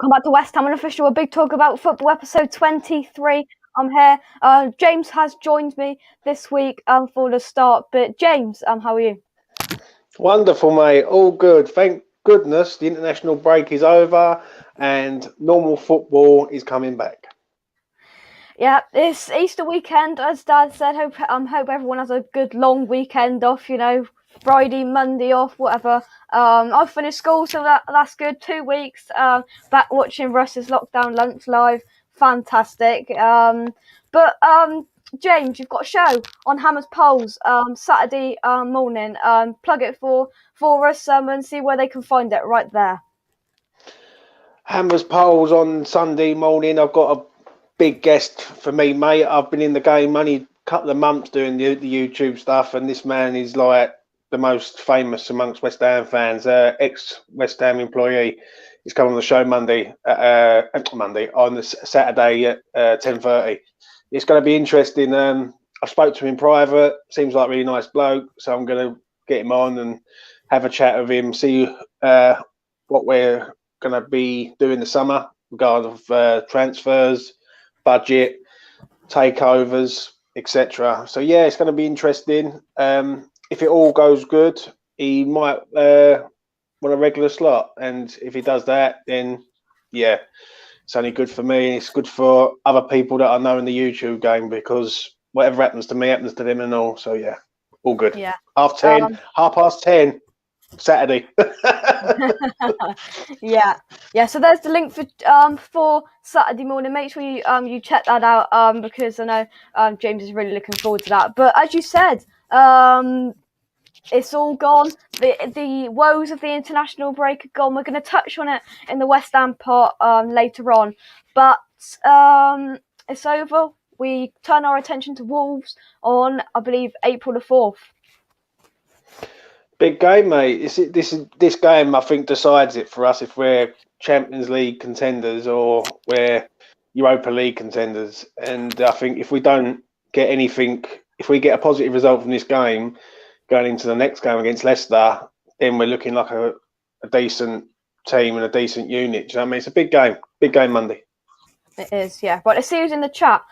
Welcome back to West Ham Unofficial, a big talk about football, episode 23. I'm here. James has joined me this week for the start. But James, how are you? Wonderful, mate. All good. Thank goodness the international break is over and normal football is coming back. Yeah, it's Easter weekend, as Dad said. Hope everyone has a good long weekend off. Friday, Monday off, whatever. I've finished school, so that's good. 2 weeks. Back watching Russ's Lockdown Lunch live. Fantastic. But James, you've got a show on Hammer's Polls Saturday morning. Plug it for us and see where they can find it right there. Hammer's Polls on Sunday morning. I've got a big guest for me, mate. I've been in the game only a couple of months doing the YouTube stuff, and this man is like the most famous amongst West Ham fans. Ex-West Ham employee. He's coming on the show on the Saturday at 10:30. It's going to be interesting. I spoke to him in private. Seems like a really nice bloke, so I'm going to get him on and have a chat with him. See what we're going to be doing this summer regarding transfers, budget, takeovers, etc. So yeah, it's going to be interesting. If it all goes good, he might want a regular slot, and if he does that, then yeah, it's only good for me, and it's good for other people that I know in the YouTube game, because whatever happens to me happens to them and all. So yeah, all good. Yeah. 10:30 Saturday. Yeah. So there's the link for Saturday morning. Make sure you check that out because I know James is really looking forward to that. But as you said, it's all gone. The woes of the international break are gone. We're going to touch on it in the West Ham part later on. But it's over. We turn our attention to Wolves on, I believe, April the 4th. Big game, mate. This game, I think, decides it for us if we're Champions League contenders or we're Europa League contenders. And I think if we don't get anything, if we get a positive result from this game, going into the next game against Leicester, then we're looking like a decent team and a decent unit. Do you know what I mean? It's a big game Monday. It is, yeah. Right, I see who's in the chat.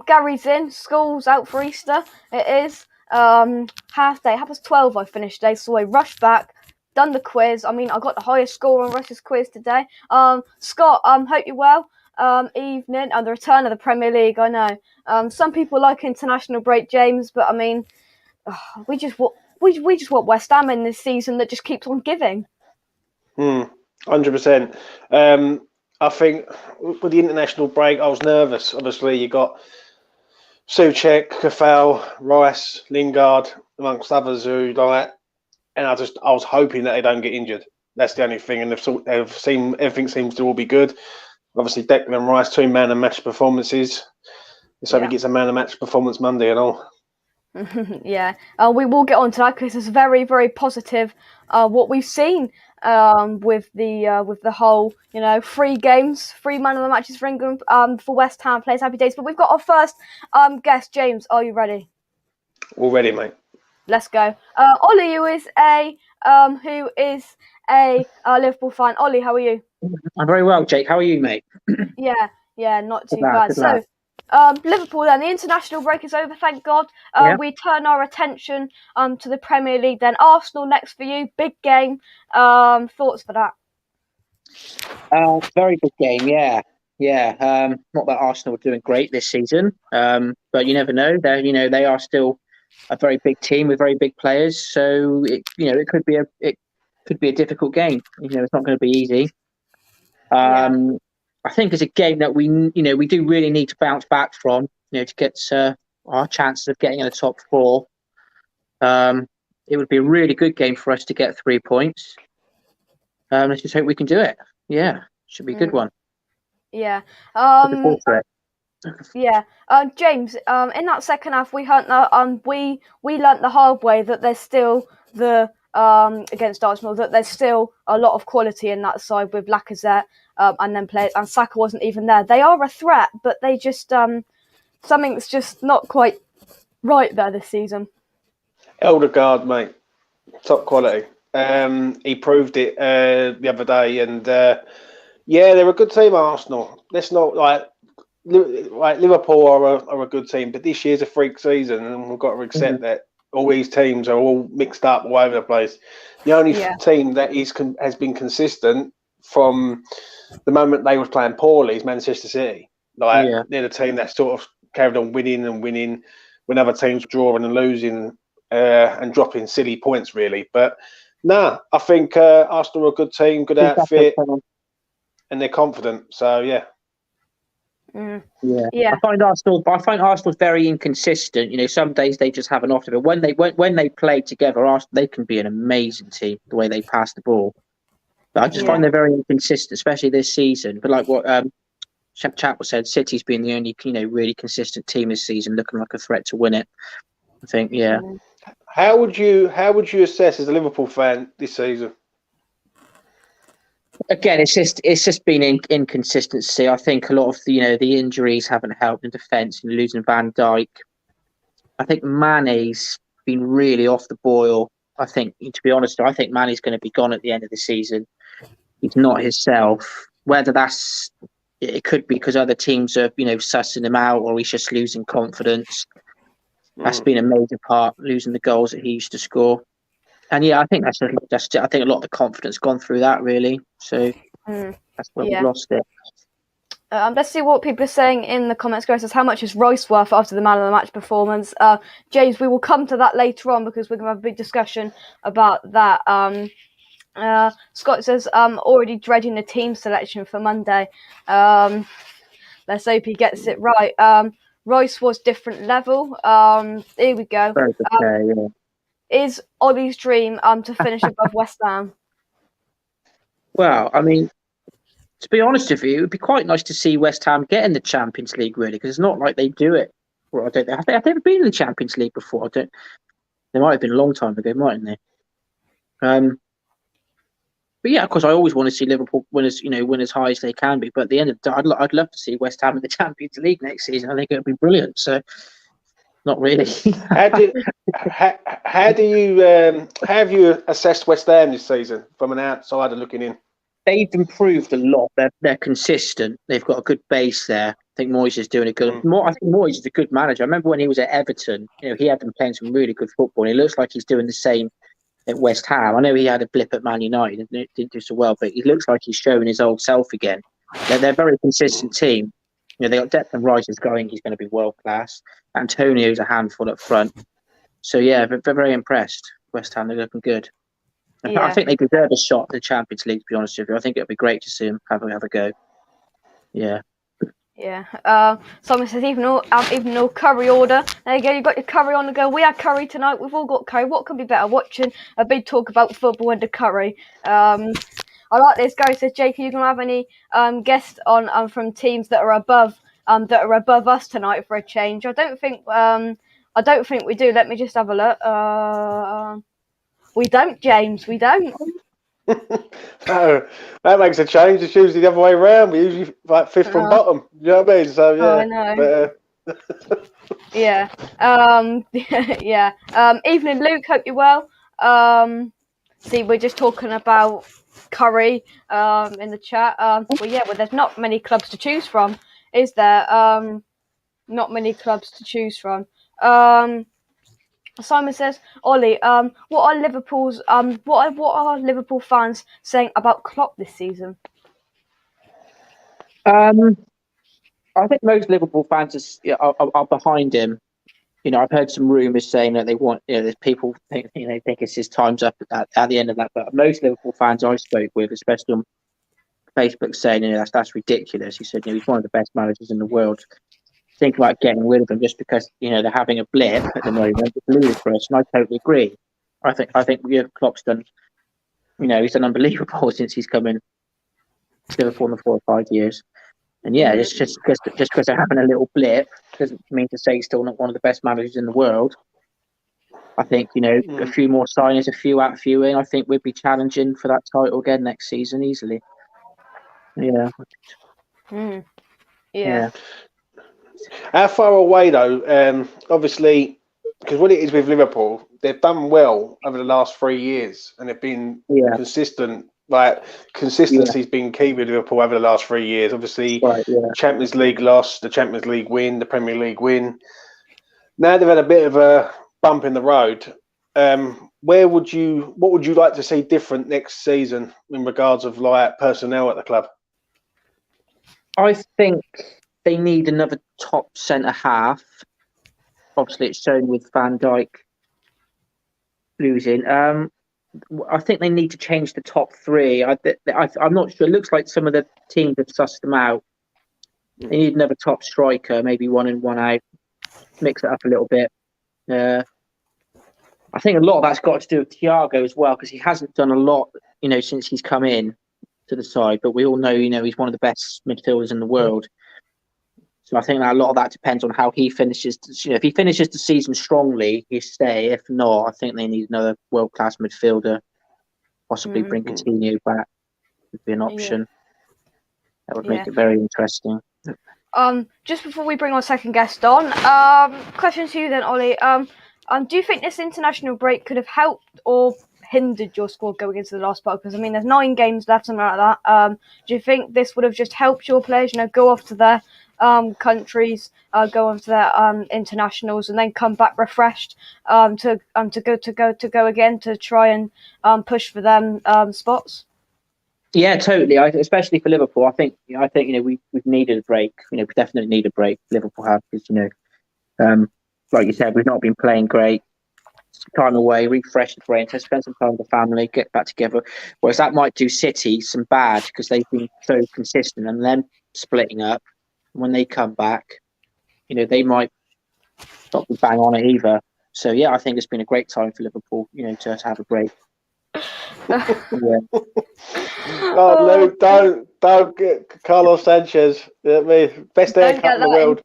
Gary's in, school's out for Easter. It is half day, 12:30 I finished today, so I rushed back, done the quiz. I mean, I got the highest score on Russ's quiz today. Scott, hope you're well. Evening, and the return of the Premier League, I know. Some people like international break, James, but I mean, we just want West Ham in this season that just keeps on giving. 100%. I think with the international break, I was nervous. Obviously, you got Souček, Kafal, Rice, Lingard, amongst others who like, and I was hoping that they don't get injured. That's the only thing, and they've seen everything seems to all be good. Obviously, Declan and Rice, 2 man and match performances. So he gets a man and match performance Monday and all. Yeah, we will get on to that because it's very, very positive. What we've seen with the whole, 3 games, 3 man of the matches for England for West Ham players. Happy days. But we've got our first guest. James, are you ready? All ready, mate. Let's go. Ollie, who is a Liverpool fan. Ollie, how are you? I'm very well, Jake. How are you, mate? Yeah, not too bad. So. Liverpool then, the international break is over, thank God. We turn our attention to the Premier League then. Arsenal next for you, big game. Thoughts for that? Very good game, yeah. Not that Arsenal are doing great this season, but you never know. They are still a very big team with very big players, so it could be a difficult game. It's not going to be easy. I think it's a game that we do really need to bounce back from, to get our chances of getting in the top 4. It would be a really good game for us to get 3 points. Let's just hope we can do it. Yeah, should be a good one. Yeah. Looking forward to it. Yeah. James, in that second half, we learnt the hard way that there's still against Arsenal, that there's still a lot of quality in that side with Lacazette. And then players, and Saka wasn't even there. They are a threat, but they just something's just not quite right there this season. Eldegaard, mate, top quality. He proved it the other day, and Yeah, they're a good team, Arsenal. Let's not Liverpool are a good team, but this year's a freak season, and we've got to accept that all these teams are all mixed up all over the place. The only Yeah. team that has been consistent from the moment they was playing poorly is Manchester City. They're the team that sort of carried on winning and winning when other teams were drawing and losing and dropping silly points, really. But I think Arsenal are a good team, good outfit, and they're confident. So yeah. Yeah. I find Arsenal very inconsistent. You know, some days they just have an off day, but when they play together, Arsenal, they can be an amazing team. The way they pass the ball, but I just find they're very inconsistent, especially this season. But like what Chapel said, City's been the only really consistent team this season, looking like a threat to win it. I think, yeah. How would you assess as a Liverpool fan this season? Again, it's just been inconsistency. I think a lot of the injuries haven't helped in defence. And losing Van Dijk, I think Mane's been really off the boil. I think, to be honest, I think Mane's going to be gone at the end of the season. He's not himself. Whether it could be because other teams are sussing him out, or he's just losing confidence. That's been a major part, losing the goals that he used to score. And I think I think a lot of the confidence gone through that, really. So that's where we've lost it. Let's see what people are saying in the comments. Grace says, how much is Royce worth after the man of the match performance? James, we will come to that later on because we're going to have a big discussion about that. Scott says, already dreading the team selection for Monday. Let's hope he gets it right. Royce was different level. Here we go. Is Ollie's dream to finish above West Ham? Well, I mean, to be honest with you, it would be quite nice to see West Ham get in the Champions League, really, because it's not like they do it. Well, I don't know. Have they ever been in the Champions League before? They might have been a long time ago, mightn't they? But yeah, of course, I always want to see Liverpool win as high as they can be. But at the end of the day, I'd love to see West Ham in the Champions League next season. I think it would be brilliant. So, not really. How have you assessed West Ham this season from an outsider looking in? They've improved a lot. They're consistent. They've got a good base there. I think Moyes is doing a good. I think Moyes is a good manager. I remember when he was at Everton. He had them playing some really good football. And it looks like he's doing the same at West Ham. I know he had a blip at Man United and didn't do so well, but he looks like he's showing his old self again. They're a very consistent team. They got Declan Rice is going. He's going to be world class. Antonio's a handful up front. So yeah, they're very impressed. West Ham, they're looking good. I think they deserve a shot at the Champions League, to be honest with you. I think it would be great to see them have a go. Yeah. Yeah. Simon says, even though curry order. There you go, you got your curry on the go. We had curry tonight. We've all got curry. What could be better? Watching a big talk about football and the curry. I like this. Gary says, Jake, are you going to have any guests on from teams that are above us tonight for a change? I don't think we do. Let me just have a look. We don't, James. We don't. No, that makes a change. It's usually the other way around. We usually like fifth from bottom. You know what I mean? So yeah. I know. But, yeah. Yeah. Evening, Luke. Hope you're well. See, we're just talking about curry in the chat. Well, there's not many clubs to choose from, is there? Not many clubs to choose from. Simon says, Ollie, what are Liverpool fans saying about Klopp this season? I think most Liverpool fans are behind him. I've heard some rumours saying that they want, there's people think it's his time's up at the end of that. But most Liverpool fans I spoke with, especially on Facebook, saying that's ridiculous. He said he's one of the best managers in the world. Think about getting rid of him just because they're having a blip at the moment. It's ludicrous, and I totally agree. I think Klopp's done. He's done unbelievable since he's come in to Liverpool in the 4 or 5 years. And yeah, it's just because they're having a little blip doesn't mean to say he's still not one of the best managers in the world. I think a few more signings, a few out, a few in. I think we'd be challenging for that title again next season easily. Yeah. Yeah. How far away though? Obviously, because what it is with Liverpool, they've done well over the last 3 years, and they've been consistent Like consistency's been key with Liverpool over the last 3 years. Obviously, Right, yeah. Champions League loss, the Champions League win, the Premier League win. Now they've had a bit of a bump in the road. What would you like to see different next season in regards of like personnel at the club? I think they need another top centre half. Obviously, it's shown with Van Dijk losing. I think they need to change the top three. I'm not sure. It looks like some of the teams have sussed them out. They need another top striker, maybe one in, one out. Mix it up a little bit. I think a lot of that's got to do with Thiago as well, because he hasn't done a lot, since he's come in to the side. But we all know, he's one of the best midfielders in the world. So I think that a lot of that depends on how he finishes. If he finishes the season strongly, he stay. If not, I think they need another world-class midfielder. Possibly bring Coutinho back would be an option. That would make it very interesting. Just before we bring our second guest on, question to you then, Ollie. Do you think this international break could have helped or hindered your squad going into the last part? Because there's 9 games left, something like that. Do you think this would have just helped your players, go off to their countries, go on to their internationals, and then come back refreshed to go again to try and push for them spots? Yeah, totally. Especially for Liverpool, I think we've needed a break. We definitely need a break. Liverpool have, because like you said, we've not been playing great. Time away, refresh the brain, spend some time with the family, get back together. Whereas that might do City some bad, because they've been so consistent, and then splitting up. When they come back, they might not be bang on it either. So yeah, I think it's been a great time for Liverpool, to have a break. Yeah. Oh, Luke, don't get Carlos Sanchez. Best haircut in the world.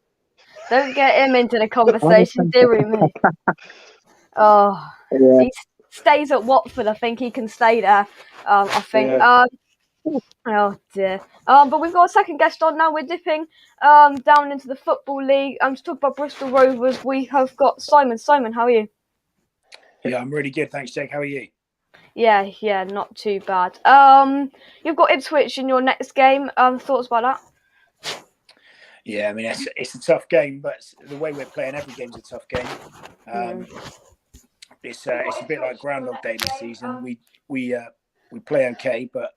Don't get him into the conversation, dearie me. Oh, yeah. He stays at Watford. I think he can stay there. I think. Yeah. Oh dear. But we've got a second guest on now. We're dipping down into the Football League. To talk about Bristol Rovers, we have got Simon. Simon, how are you? Yeah, I'm really good. Thanks, Jake. How are you? Yeah, not too bad. You've got Ipswich in your next game. Thoughts about that? Yeah, it's a tough game, but the way we're playing, every game's a tough game. It's a bit like Groundhog Day this season. We play okay, but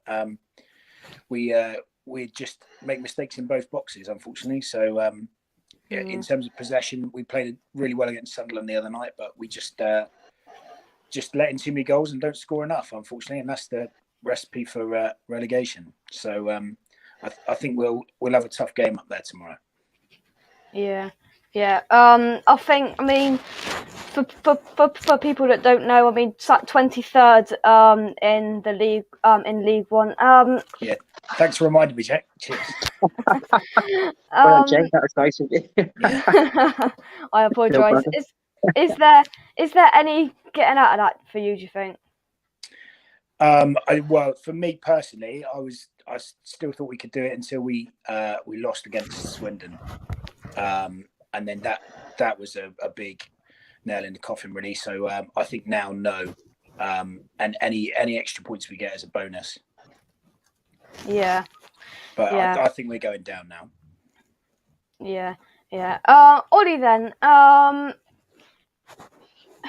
we just make mistakes in both boxes, unfortunately. So in terms of possession, we played really well against Sunderland the other night, but we just let in too many goals and don't score enough, unfortunately, and that's the recipe for relegation. So I think we'll have a tough game up there tomorrow. Yeah. I think, for people that don't know, 23rd in the league, in League One. Yeah, thanks for reminding me, Jack. Cheers. Well, Jake, that was nice of you. I apologise. Is there any getting out of that for you, do you think? Well, for me personally, I still thought we could do it until we lost against Swindon. And then that was a big nail in the coffin, really. So I think now no, and any extra points we get as a bonus. Yeah. But yeah. I think we're going down now. Yeah. Ollie, then,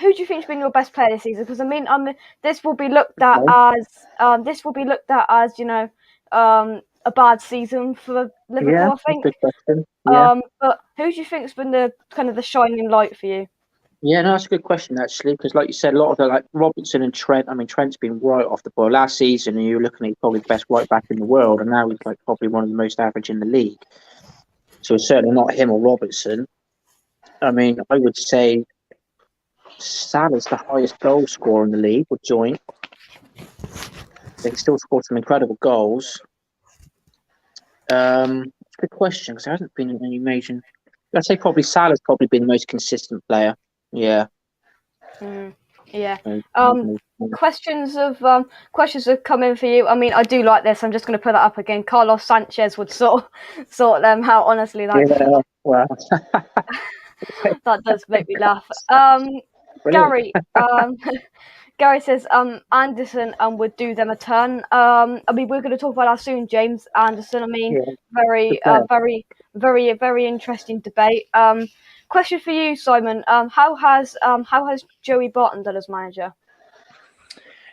who do you think has been your best player this season? Because this will be looked at as a bad season for Liverpool. Yeah, I think. good question. Yeah. But who do you think has been the kind of the shining light for you? Yeah, no, that's a good question actually, because like you said, a lot of the Robertson and Trent. Trent's been right off the boil last season, and you were looking at probably the best right back in the world, and now he's probably one of the most average in the league. So it's certainly not him or Robertson. I would say Salah's the highest goal scorer in the league with joint. They still scored some incredible goals. It's a good question, because there hasn't been any major. I'd say probably Salah's probably been the most consistent player. Yeah. Yeah. Questions have come in for you. I do like this. I'm just going to put that up again. Carlos Sanchez would sort them out. Honestly, that wow. That does make me laugh. Gary, Gary says Anderson would do them a turn. I mean, we're going to talk about that soon, James Anderson. I mean, Yeah, very, good player. very interesting debate. Question for you, Simon. How has Joey Barton done as manager?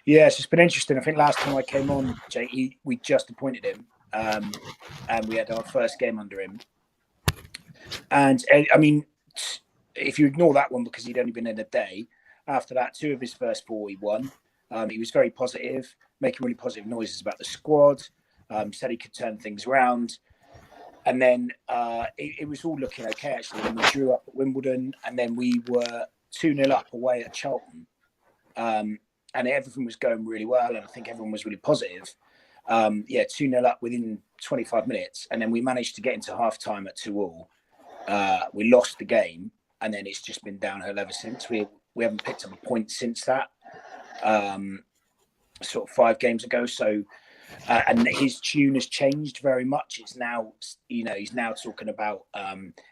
Yes, it's been interesting. I think last time I came on, Jake, we just appointed him, and we had our first game under him. And I mean, if you ignore that one because he'd only been in a day, after that, 2 of his first 4 he won. He was very positive, making really positive noises about the squad. Said he could turn things around. And then it was all looking okay, actually. When we drew up at Wimbledon, and then we were 2-0 up away at Charlton. And everything was going really well, and I think everyone was really positive. 2-0 up within 25 minutes, and then we managed to get into half-time at 2-2. We lost the game, and then it's just been downhill ever since. We haven't picked up a point since that, sort of 5 games ago. So, and his tune has changed very much. It's now, he's now talking about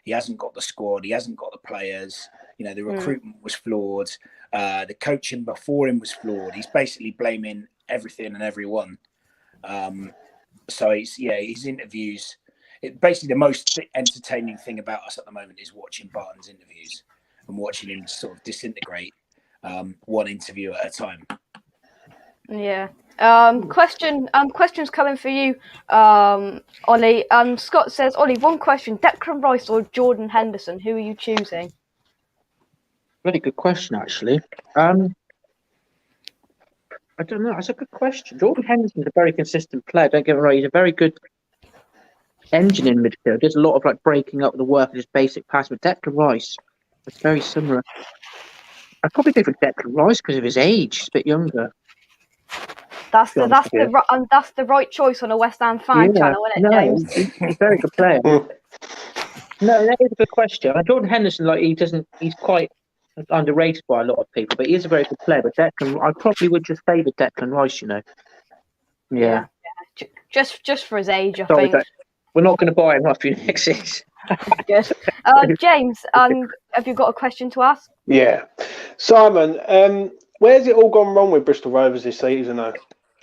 he hasn't got the squad, he hasn't got the players. The recruitment was flawed. The coaching before him was flawed. He's basically blaming everything and everyone. So his interviews. Basically, the most entertaining thing about us at the moment is watching Barton's interviews and watching him sort of disintegrate one interview at a time. Yeah. Questions coming for you, Ollie. Scott says, Ollie, one question: Declan Rice or Jordan Henderson? Who are you choosing? Really good question, actually. I don't know. That's a good question. Jordan Henderson's a very consistent player. Don't get me wrong. He's a very good engine in midfield. There's a lot of breaking up the work and just basic pass. But Declan Rice, it's very similar. I'd probably go for Declan Rice because of his age. He's a bit younger. That's the right choice on a West Ham fan channel, isn't it, James? He's a very good player. No, that is a good question. Jordan Henderson, he's quite underrated by a lot of people, but he is a very good player. But Declan, I probably would just favour Declan Rice. Yeah. Just for his age, I Sorry, think. We're not going to buy him after next season. Good. James, have you got a question to ask? Yeah, Simon. Where's it all gone wrong with Bristol Rovers this season, though?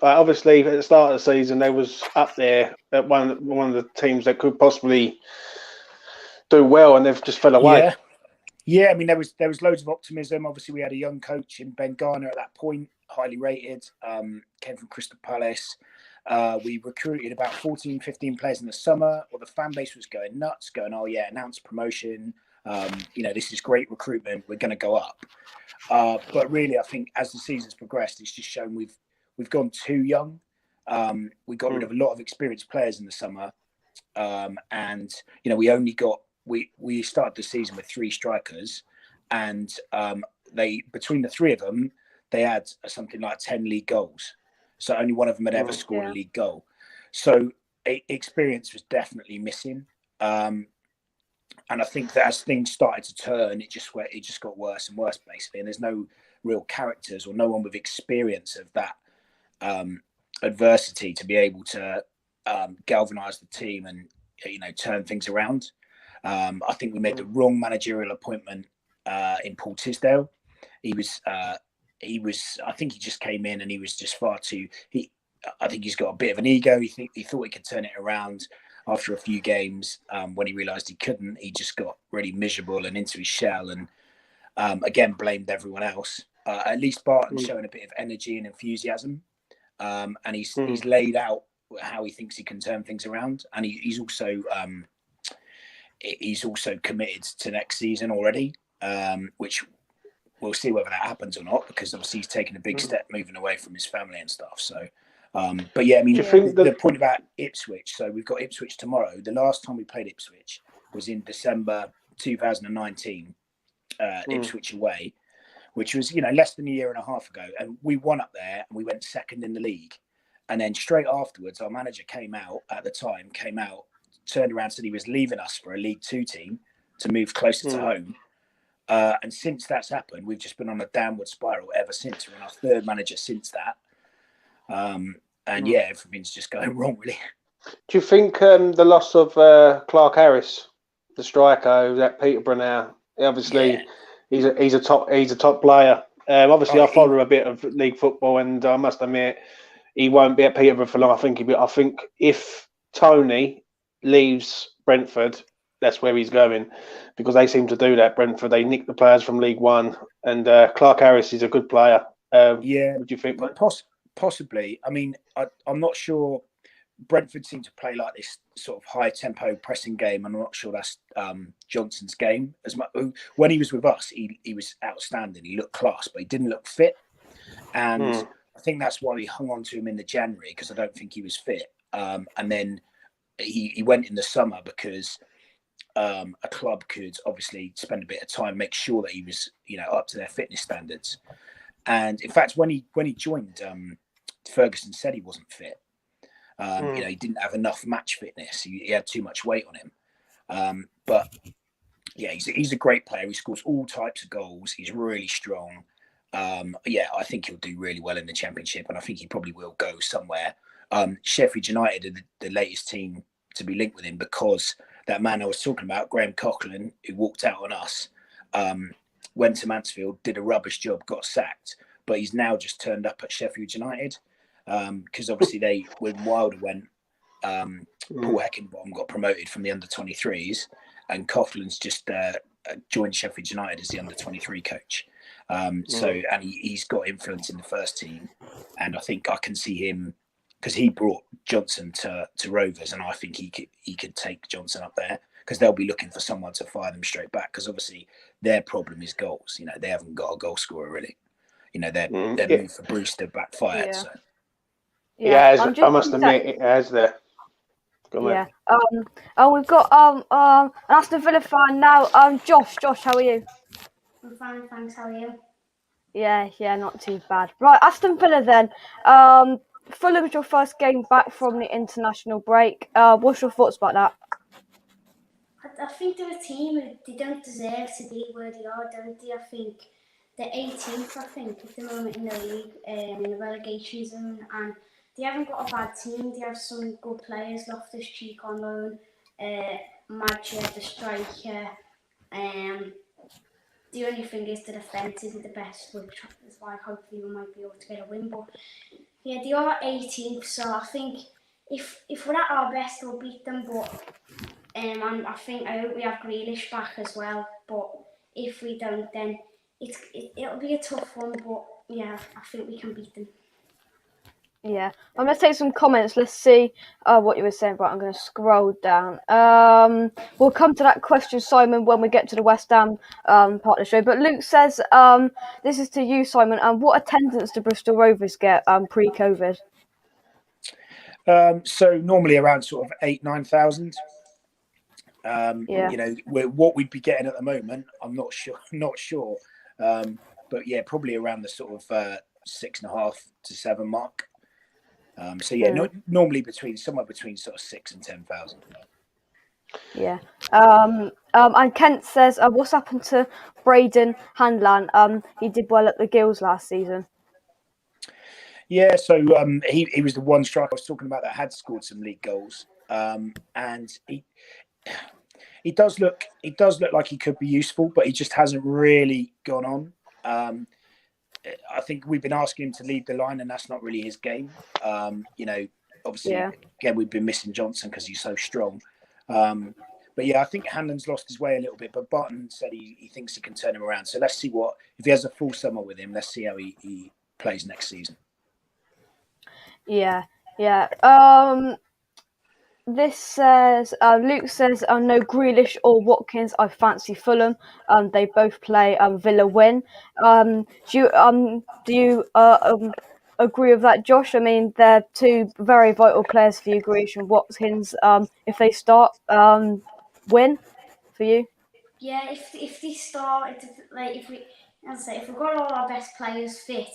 Obviously, at the start of the season, they was up there at one of the teams that could possibly do well, and they've just fell away. Yeah. I mean, there was loads of optimism. Obviously, we had a young coach in Ben Garner at that point, highly rated. Came from Crystal Palace. We recruited about 14, 15 players in the summer. Well, the fan base was going nuts, going, "Oh yeah, announced promotion. This is great recruitment. We're going to go up." But really, I think as the season's progressed, it's just shown we've gone too young. We got rid of a lot of experienced players in the summer, and we only got we started the season with 3 strikers, and they between the 3 of them they had something like 10 league goals. So only one of them had ever scored a league goal. So experience was definitely missing. And I think that as things started to turn, it just got worse and worse, basically. And there's no real characters or no one with experience of that adversity to be able to galvanise the team and turn things around. I think we made the wrong managerial appointment in Paul Tisdale. I think he just came in and he was just far too. I think he's got a bit of an ego. He thought he could turn it around. After a few games, when he realised he couldn't, he just got really miserable and into his shell, and again blamed everyone else. At least Barton's showing a bit of energy and enthusiasm, and he's laid out how he thinks he can turn things around, and he's also committed to next season already, which we'll see whether that happens or not, because obviously he's taken a big step moving away from his family and stuff. So. But yeah, I mean, the point about Ipswich. So we've got Ipswich tomorrow. The last time we played Ipswich was in December 2019, Ipswich away, which was less than a year and a half ago, and we won up there and we went second in the league. And then straight afterwards, our manager came out, turned around, said he was leaving us for a League Two team to move closer to home. And since that's happened, we've just been on a downward spiral ever since. We're on our 3rd manager since that. Everything's just going wrong, really. Do you think the loss of Clark Harris, the striker who's at Peterborough now, obviously he's a top player. Obviously, Oh, I follow a bit of league football, and I must admit, he won't be at Peterborough for long. I think if Tony leaves Brentford, that's where he's going, because they seem to do that. Brentford, they nick the players from League One, and Clark Harris is a good player. Yeah, what do you think, mate? possibly. I mean, I'm not sure. Brentford seem to play like this sort of high tempo pressing game. I'm not sure that's Johnson's game as much. When he was with us, he was outstanding. He looked class, but he didn't look fit. And I think that's why we hung on to him in the January, because I don't think he was fit. And then he went in the summer because a club could obviously spend a bit of time, make sure that he was, up to their fitness standards. And in fact, when he joined, Ferguson said he wasn't fit. He didn't have enough match fitness. He had too much weight on him. But yeah, he's a great player. He scores all types of goals. He's really strong. I think he'll do really well in the Championship, and I think he probably will go somewhere. Sheffield United are the latest team to be linked with him, because that man I was talking about, Graham Coughlin, who walked out on us, went to Mansfield, did a rubbish job, got sacked, but he's now just turned up at Sheffield United, because obviously when Wilder went, Paul Heckingbottom got promoted from the under-23s, and Coughlin's just joined Sheffield United as the under-23 coach. And he's got influence in the first team, and I think I can see him, because he brought Johnson to Rovers, and I think he could take Johnson up there, because they'll be looking for someone to fire them straight back, because obviously their problem is goals. They haven't got a goal scorer really. Their move for Brewster backfired. Yeah. So. Yeah, I must admit, it has there. Yeah. We've got an Aston Villa fan now. Josh, how are you? I'm fine, thanks. How are you? Yeah, not too bad. Right, Aston Villa then. Fulham's your first game back from the international break. What's your thoughts about that? I think they're a team who they don't deserve to be where they are, don't they? I think they're 18th, I think, at the moment in the league, in the relegation zone, and they haven't got a bad team. They have some good players, Loftus-Cheek on loan, Madja, the striker. The only thing is the defence isn't the best, which is why hopefully we might be able to get a win. But yeah, they are 18th, so I think if we're at our best, we'll beat them. But and I hope we have Grealish back as well. But if we don't, then it'll be a tough one. But yeah, I think we can beat them. Yeah, I'm going to take some comments. Let's see what you were saying, but I'm going to scroll down. We'll come to that question, Simon, when we get to the West Ham part of the show. But Luke says, this is to you, Simon, what attendance do Bristol Rovers get pre-COVID? So normally around sort of 8,000-9,000. What we'd be getting at the moment, I'm not sure. But yeah, probably around the sort of 6.5 to 7 mark. Normally somewhere between sort of 6 and 10,000. Yeah. And Kent says, what's happened to Braden Handlan? He did well at the Gills last season. Yeah, so he was the one striker I was talking about that had scored some league goals, and he does look like he could be useful, but he just hasn't really gone on. I think we've been asking him to lead the line, and that's not really his game. Obviously, again, we've been missing Johnson because he's so strong. But yeah, I think Hanlon's lost his way a little bit. But Barton said he thinks he can turn him around. So let's see if he has a full summer with him. Let's see how he plays next season. Yeah. This says, Luke says, no Grealish or Watkins. I fancy Fulham. They both play Villa win. Do you agree with that, Josh? I mean, they're two very vital players for you, Grealish and Watkins. If they start, win for you. Yeah, if they start, if we've got all our best players fit,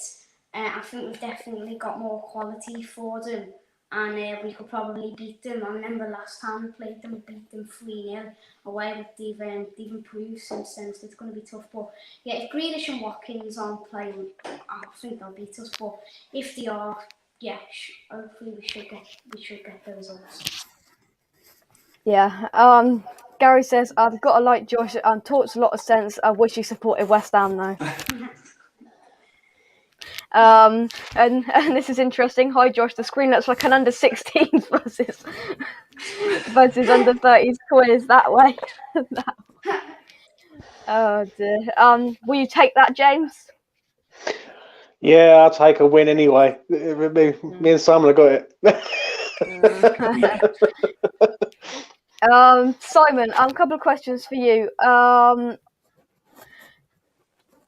I think we've definitely got more quality for them, and we could probably beat them. I remember last time we played them, we beat them 3-0 away. But they've improved since then, so it's going to be tough. But yeah, if Grealish and Watkins aren't playing, I think they'll beat us. But if they are, yeah, hopefully we should get the results. Yeah. Gary says, I've got to like Josh. Talks a lot of sense. I wish he supported West Ham though. And this is interesting. Hi, Josh. The screen looks like an under 16s versus under 30s quiz that way. Oh dear. Will you take that, James? Yeah, I'll take a win anyway. Me and Simon have got it. Simon, a couple of questions for you.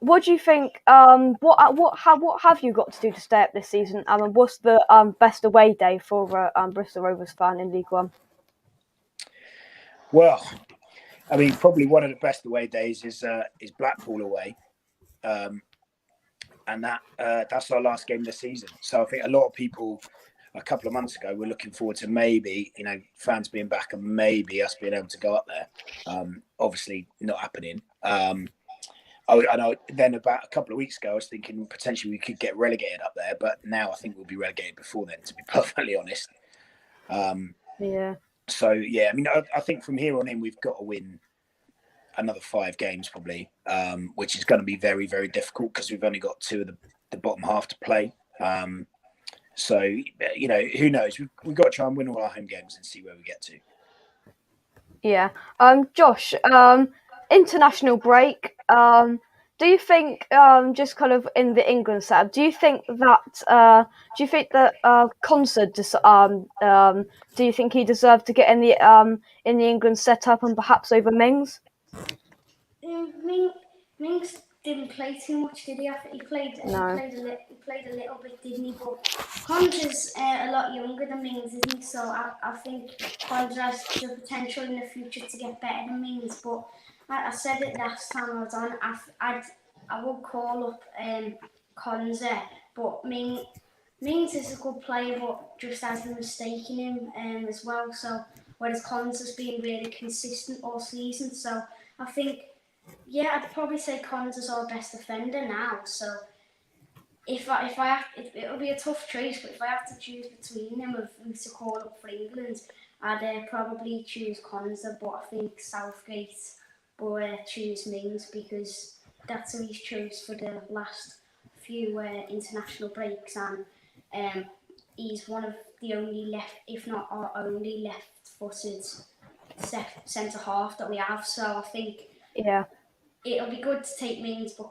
What do you think? What have you got to do to stay up this season? And what's the best away day for Bristol Rovers fan in League One? Well, I mean, probably one of the best away days is Blackpool away, and that's our last game of the season. So I think a lot of people a couple of months ago were looking forward to maybe fans being back and maybe us being able to go up there. Obviously, not happening. I know. Then about a couple of weeks ago, I was thinking potentially we could get relegated up there, but now I think we'll be relegated before then. To be perfectly honest. Yeah. So yeah, I mean, I think from here on in, we've got to win another 5 games probably, which is going to be very, very difficult because we've only got 2 of the bottom half to play. So who knows? We've got to try and win all our home games and see where we get to. Yeah. Josh, international break. Do you think, just kind of in the England setup, do you think that Konsa do you think he deserved to get in the England setup and perhaps over Mings? Mings didn't play too much, did he? I think he played a little bit, didn't he? But Konsa's a lot younger than Mings, isn't he? So I think Konsa has the potential in the future to get better than Mings. But I said it last time I was on. I would call up Konsa, but Mings is a good player, but just has a mistake in him as well. So whereas Konsa's been really consistent all season, so I think. Yeah, I'd probably say Konsa's our best defender now. So it'll be a tough choice, but if I have to choose between them of who to call up for England, I'd probably choose Konsa. But I think Southgate will choose Mings because that's who he's chose for the last few international breaks, and he's one of the only left, if not our only left-footed centre half that we have. So I think. Yeah. It'll be good to take Mings, but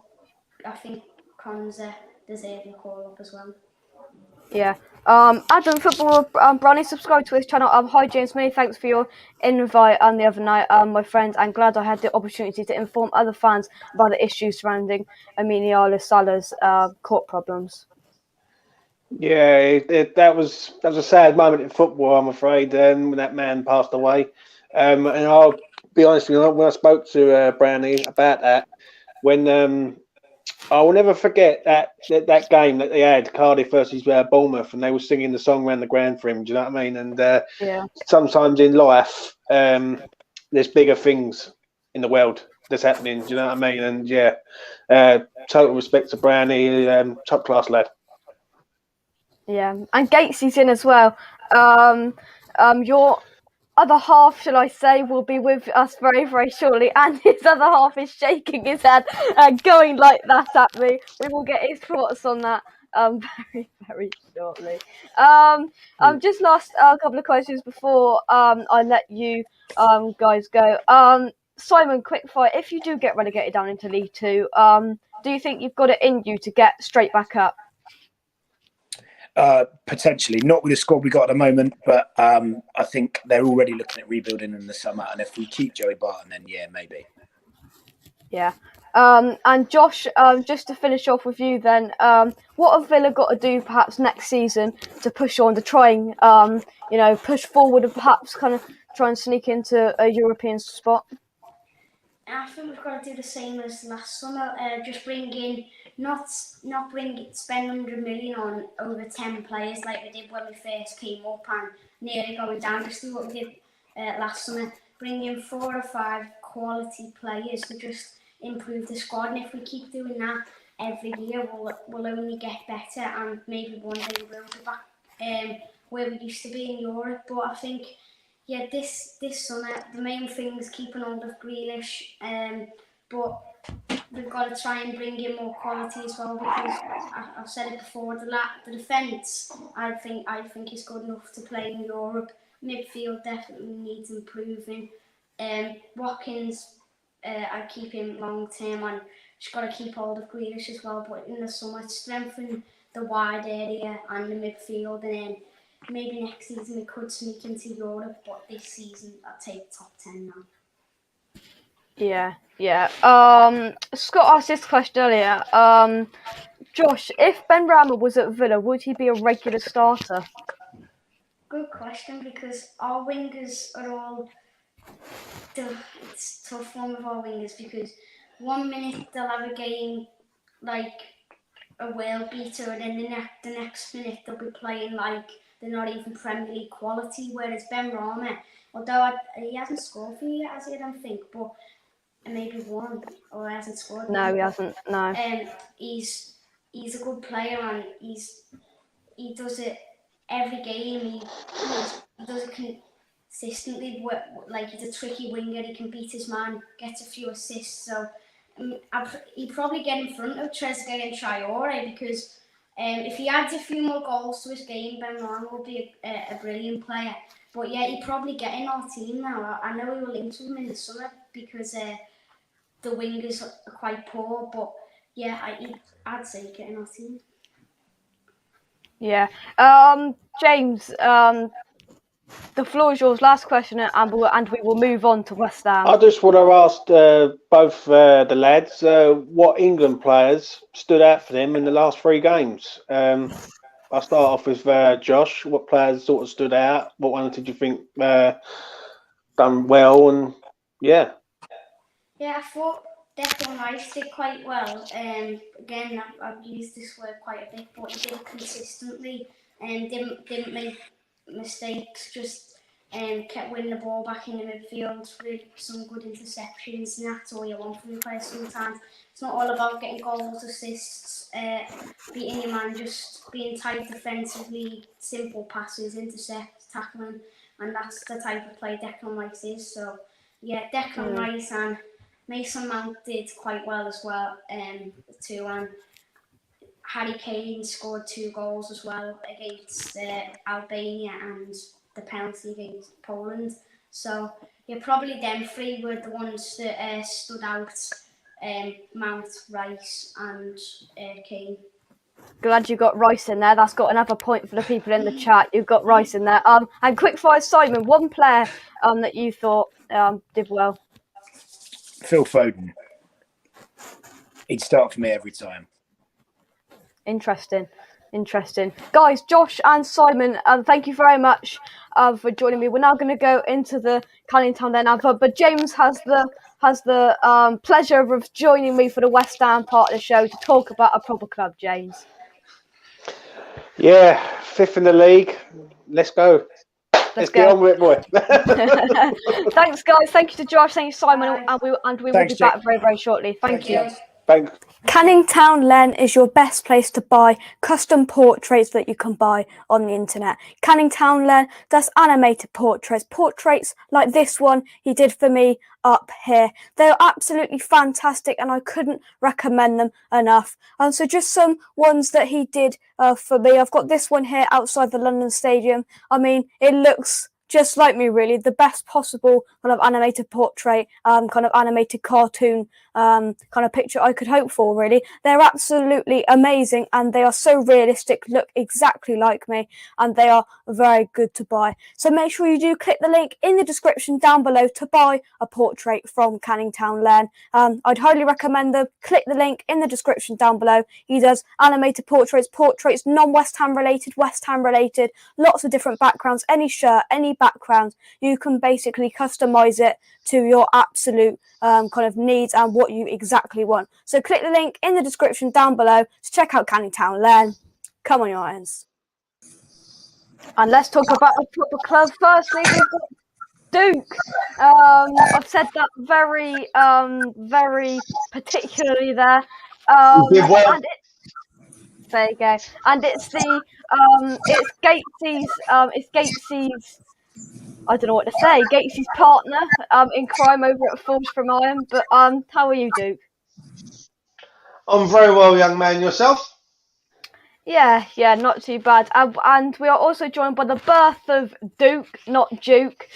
I think Konsa deserves a call up as well. Yeah. Adam Football Brownie, subscribe to his channel. Hi James, many thanks for your invite the other night, my friend. I'm glad I had the opportunity to inform other fans about the issues surrounding Emiliano Sala's court problems. Yeah, that was a sad moment in football, I'm afraid, when that man passed away. And I'll be honest with you, when I spoke to Brownie about that, when I will never forget that game that they had, Cardiff versus Bournemouth, and they were singing the song around the ground for him. Do you know what I mean? And sometimes in life, there's bigger things in the world that's happening. Do you know what I mean? And yeah, total respect to Brownie, top class lad. Yeah, and Gatesy's in as well. Your other half, shall I say, will be with us very, very shortly, and his other half is shaking his head and going like that at me. We will get his thoughts on that very, very shortly. Just last couple of questions before I let you guys go. Simon, quick fire. If you do get relegated down into League Two, do you think you've got it in you to get straight back up? Potentially, not with the squad we got at the moment, but I think they're already looking at rebuilding in the summer, and if we keep Joey Barton, then yeah, maybe. Yeah. And Josh, just to finish off with you then, what have Villa got to do perhaps next season to push on, to try and, push forward and perhaps kind of try and sneak into a European spot? I think we've got to do the same as last summer. Just bring in, spend 100 million on over 10 players like we did when we first came up and nearly going down. Just do what we did last summer. Bring in 4 or 5 quality players to just improve the squad. And if we keep doing that every year, we'll only get better, and maybe one day we'll be back where we used to be in Europe. But I think. Yeah, this summer the main thing is keeping hold of Grealish, but we've got to try and bring in more quality as well, because I've said it before, the defence I think is good enough to play in Europe. Midfield definitely needs improving. Watkins, I keep him long term, and just got to keep hold of Grealish as well. But in the summer, strengthen the wide area and the midfield, and then maybe next season we could sneak into Europe. But this season, I'll take top 10 now. Yeah. Scott asked this question earlier. Josh, if Ben Rama was at Villa, would he be a regular starter? Good question, because our wingers are all. It's a tough one with our wingers, because 1 minute they'll have a game like a world beater, and then the next minute they'll be playing like they're not even Premier League quality. Whereas Ben Rama, although he hasn't scored for you yet, has he? I don't think, but maybe one, or he hasn't scored. No, he hasn't. No. He's a good player, and he does it every game. He does it consistently. Like, he's a tricky winger. He can beat his man, gets a few assists. So he'd probably get in front of Trezeguet and Traore, because if he adds a few more goals to his game, Ben Rama will be a brilliant player. But yeah, he'd probably get in our team now. I know we were linked with him in the summer, because the wingers are quite poor. But yeah, I'd say get in our team. Yeah. James, the floor is yours. Last question, and we will move on to West Ham. I just want to ask both the lads what England players stood out for them in the last 3 games. I'll start off with Josh. What players sort of stood out? What ones did you think done well? And yeah, I thought Declan Rice did quite well. Again, I've used this word quite a bit, but he did it consistently and didn't make mistakes. Just kept winning the ball back in the midfield with some good interceptions, and that's all you want from a player sometimes. It's not all about getting goals, assists, beating your man, just being tight defensively, simple passes, intercepts, tackling, and that's the type of play Declan Rice is. So yeah, Declan Rice and Mason Mount did quite well as well, too, and Harry Kane scored 2 goals as well against Albania and the penalty against Poland. So yeah, probably them 3 were the ones that stood out, Mount, Rice and Kane. Glad you got Rice in there. That's got another point for the people in the chat. You've got Rice in there. And quickfire Simon, one player that you thought did well. Phil Foden. He'd start for me every time. Interesting. Guys, Josh and Simon, thank you very much for joining me. We're now going to go into the Canning Town then advert, but James has the pleasure of joining me for the West Ham part of the show to talk about a proper club, James. Yeah, 5th in the league. Let's go. Let's get on with it, boy. Thanks, guys. Thank you to Josh. Thank you, Simon. And we will be back very, very shortly. Thank you. Thanks. Canning Town Len is your best place to buy custom portraits that you can buy on the internet. Canning Town Len does animated portraits like this one he did for me up here. They're absolutely fantastic, and I couldn't recommend them enough. So just some ones that he did for me. I've got this one here outside the London Stadium. I mean, it looks just like me, really. The best possible kind of animated portrait, kind of animated cartoon kind of picture I could hope for, really. They're absolutely amazing, and they are so realistic, look exactly like me, and they are very good to buy. So make sure you do click the link in the description down below to buy a portrait from Canning Town Len. I'd highly recommend them. Click the link in the description down below. He does animated portraits, non-West Ham related, West Ham related, lots of different backgrounds, any shirt, any background. You can basically customize it to your absolute kind of needs and what you exactly want. So click the link in the description down below to check out Canning Town Len. Come on, your irons. And let's talk about a proper club. Firstly, we've got Duke. I've said that very, very particularly there. There you go. And it's Gates's I don't know what to say. Gates's partner in crime over at Forge from Iron. But how are you, Duke? I'm very well, young man. Yourself? Yeah, not too bad. And we are also joined by the birth of Duke, not Duke,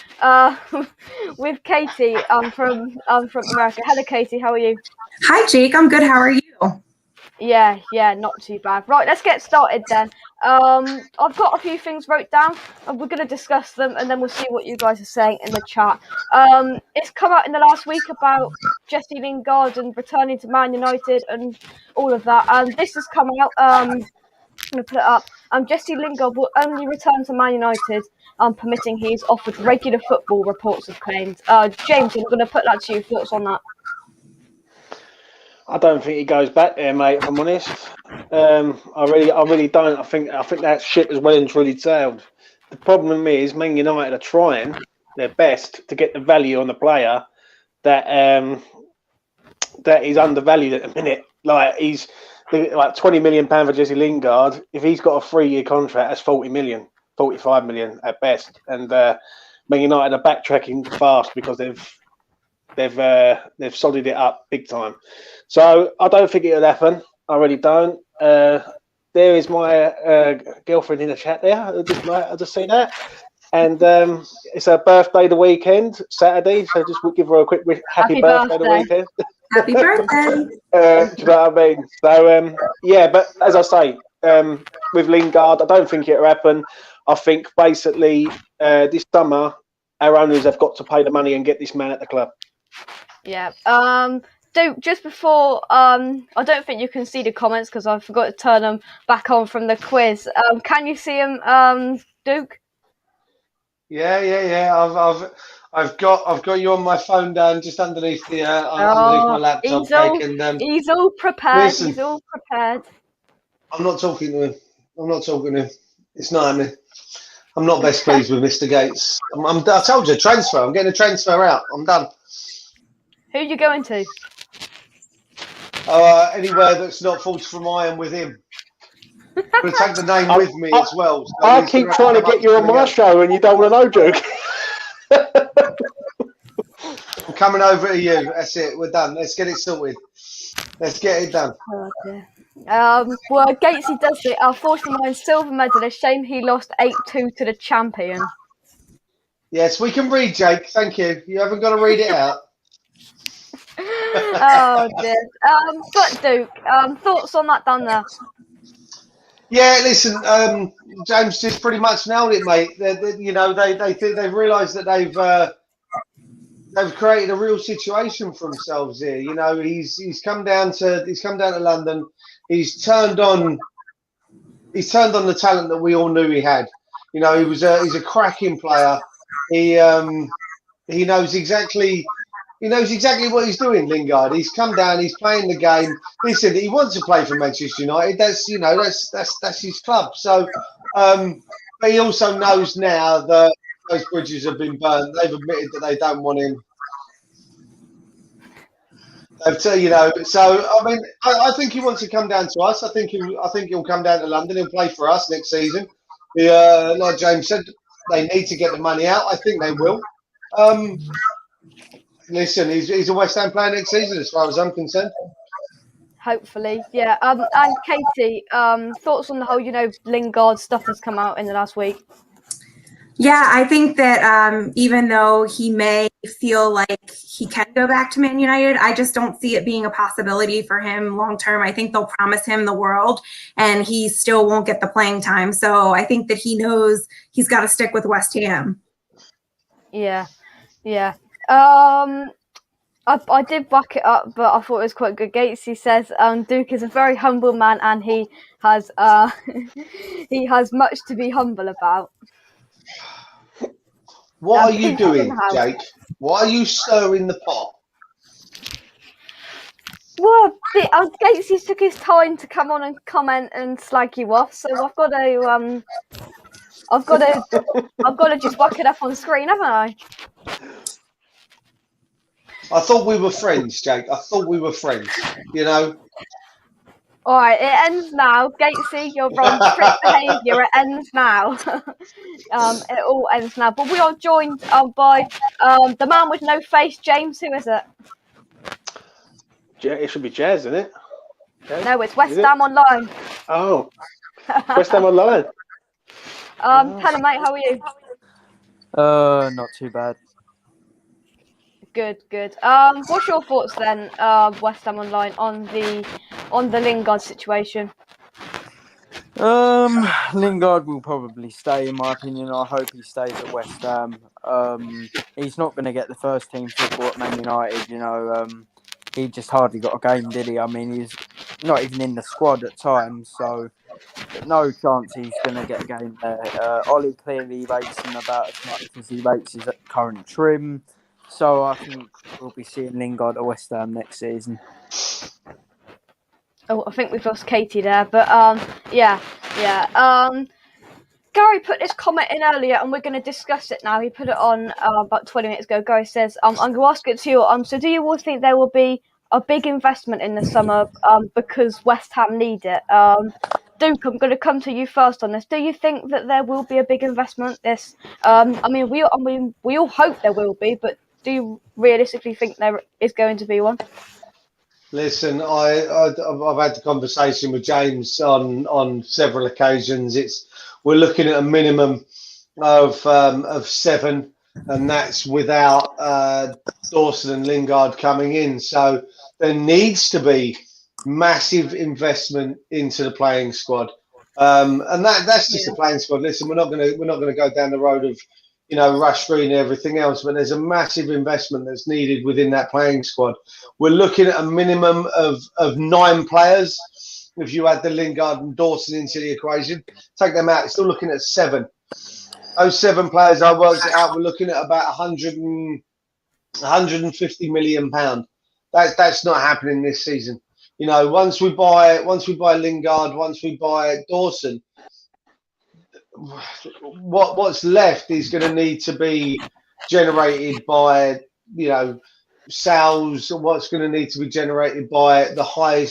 with Katie from America. Hello, Katie. How are you? Hi, Jake. I'm good. How are you? Yeah, not too bad. Right, let's get started then. I've got a few things wrote down, and we're going to discuss them, and then we'll see what you guys are saying in the chat. It's come out in the last week about Jesse Lingard and returning to Man United and all of that. And this has come out. I'm going to put it up. Jesse Lingard will only return to Man United, permitting he's offered regular football, reports have claimed. James, I'm going to put that to you. Thoughts on that? I don't think he goes back there, mate. If I'm honest, I really don't. I think that ship has well and truly sailed. The problem is, Man United are trying their best to get the value on the player that is undervalued at the minute. Like he's like £20 million for Jesse Lingard. If he's got a 3-year contract, that's 40 million, 45 million at best. And Man United are backtracking fast because they've sodded it up big time. So I don't think it'll happen. I really don't. There is my girlfriend in the chat there. I just see that. And it's her birthday the weekend, Saturday. So just give her a quick happy birthday the weekend. Happy birthday. Do you know what I mean? So, but as I say, with Lingard, I don't think it'll happen. I think basically this summer, our owners have got to pay the money and get this man at the club. Yeah. Duke, just before, I don't think you can see the comments because I forgot to turn them back on from the quiz. Can you see them, Duke? Yeah. I've got you on my phone down just underneath the underneath my laptop. He's all prepared. Listen, he's all prepared. I'm not talking to him. It's not happening. I'm not best pleased with Mr. Gates. I told you, transfer. I'm getting a transfer out. I'm done. Who are you going to? Anywhere that's not false from iron with him. I'm going to take the name with me as well. So I keep trying to get you on my show and you don't want to know, Duke. I'm coming over to you. That's it. We're done. Let's get it sorted. Let's get it done. Oh, dear. Well, Gatesy does it. Our 49 silver medalist. Shame he lost 8-2 to the champion. Yes, we can read, Jake. Thank you. You haven't got to read it out. Oh, dear. But Duke, thoughts on that done there? Yeah, listen, James just pretty much nailed it, mate. They've realised that they've created a real situation for themselves here. You know, he's come down to London. He's turned on the talent that we all knew he had. You know, he's a cracking player. He knows exactly what he's doing, Lingard. He's come down, he's playing the game. Listen, he wants to play for Manchester United. That's his club. So but he also knows now that those bridges have been burned. They've admitted that they don't want him. So I mean, I think he wants to come down to us. I think he'll come down to London. He'll play for us next season. Like James said, they need to get the money out. I think they will. Listen, he's a West Ham player next season, as far as I'm concerned. Hopefully, yeah. And Katie, thoughts on the whole, Lingard stuff that's come out in the last week? Yeah, I think that even though he may feel like he can go back to Man United, I just don't see it being a possibility for him long term. I think they'll promise him the world and he still won't get the playing time. So I think that he knows he's got to stick with West Ham. Yeah. I did back it up, but I thought it was quite good. Gatesy says Duke is a very humble man and he has he has much to be humble about. What are you doing, Jake? Why are you stirring the pot? Well, Gatesy took his time to come on and comment and slag you off, so I've got to just whack it up on screen, haven't I? I thought we were friends, Jake. I thought we were friends. All right, it ends now. Gatesy, you're on strict behaviour. It ends now. It all ends now. But we are joined by the man with no face, James. Who is it? It should be Jazz, isn't it? Okay. No, it's West Is it? Ham Online. Oh, West Ham Online. Hello, mate. How are you? Not too bad. Good. What's your thoughts then, West Ham Online, on the Lingard situation? Lingard will probably stay, in my opinion. I hope he stays at West Ham. He's not going to get the first team football at Man United. He just hardly got a game, did he? I mean, he's not even in the squad at times, so no chance he's going to get a game there. Ollie clearly rates him about as much as he rates his current trim, so I think we'll be seeing Lingard at West Ham next season. Oh, I think we've lost Katie there, but yeah. Gary put this comment in earlier, and we're going to discuss it now. He put it on about 20 minutes ago. Gary says, "I'm going to ask it to you. So, do you all think there will be a big investment in the summer because West Ham need it?" Duke, I'm going to come to you first on this. Do you think that there will be a big investment? We all hope there will be, but do you realistically think there is going to be one? Listen, I've had the conversation with James on several occasions. We're looking at a minimum of 7, and that's without Dawson and Lingard coming in. So there needs to be massive investment into the playing squad, and that's just the playing squad. Listen, we're not gonna go down the road of rush green and everything else, but there's a massive investment that's needed within that playing squad. We're looking at a minimum of 9 players. If you add the Lingard and Dawson into the equation, take them out, you're still looking at 7. Those 7 players, I worked it out, we're looking at about 150 million pound. That's not happening this season. Once we buy Lingard, once we buy Dawson, what's left is going to need to be generated by sales. What's going to need to be generated by the higher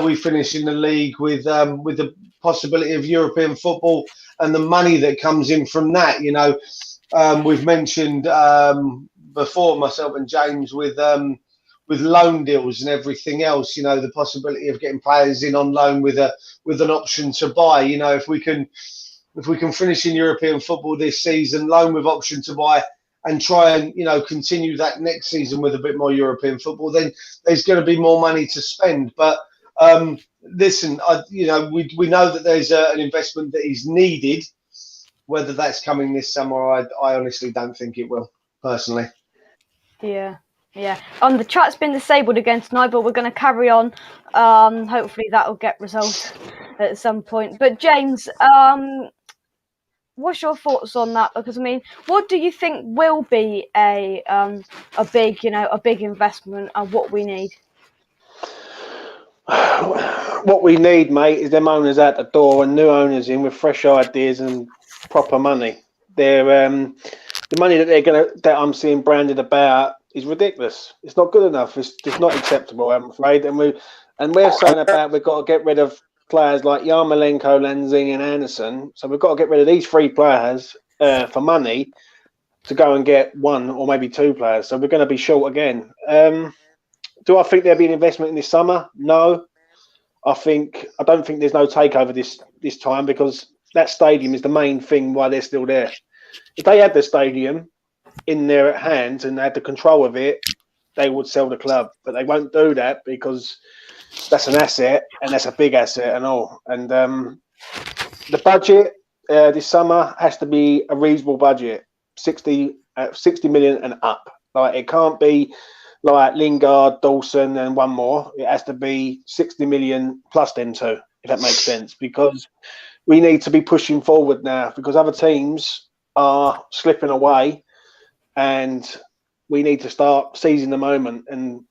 we finish in the league with the possibility of European football and the money that comes in from that. We've mentioned before, myself and James, with loan deals and everything else, the possibility of getting players in on loan with an option to buy. If we can finish in European football this season, loan with option to buy, and try and continue that next season with a bit more European football, then there's going to be more money to spend. But listen, we know that there's an investment that is needed. Whether that's coming this summer, I honestly don't think it will, personally. Yeah. The chat's been disabled again tonight, but we're going to carry on. Hopefully that'll get resolved at some point. But James, what's your thoughts on that? Because what do you think will be a big investment and what we need? What we need, mate, is them owners out the door and new owners in with fresh ideas and proper money. They're the money that I'm seeing branded about is ridiculous. It's not good enough. It's not acceptable, I'm afraid. And we're saying about we've got to get rid of players like Yarmolenko, Lanzini, and Anderson. So we've got to get rid of these 3 players for money to go and get 1 or maybe 2 players. So we're going to be short again. Do I think there'll be an investment in this summer? No. I don't think there's no takeover this time, because that stadium is the main thing why they're still there. If they had the stadium in their hands and they had the control of it, they would sell the club. But they won't do that because that's an asset, and that's a big asset and all. And the budget this summer has to be a reasonable budget, 60 million and up. Like, it can't be like Lingard, Dawson, and 1 more. It has to be 60 million plus them 2, if that makes sense, because we need to be pushing forward now, because other teams are slipping away, and we need to start seizing the moment and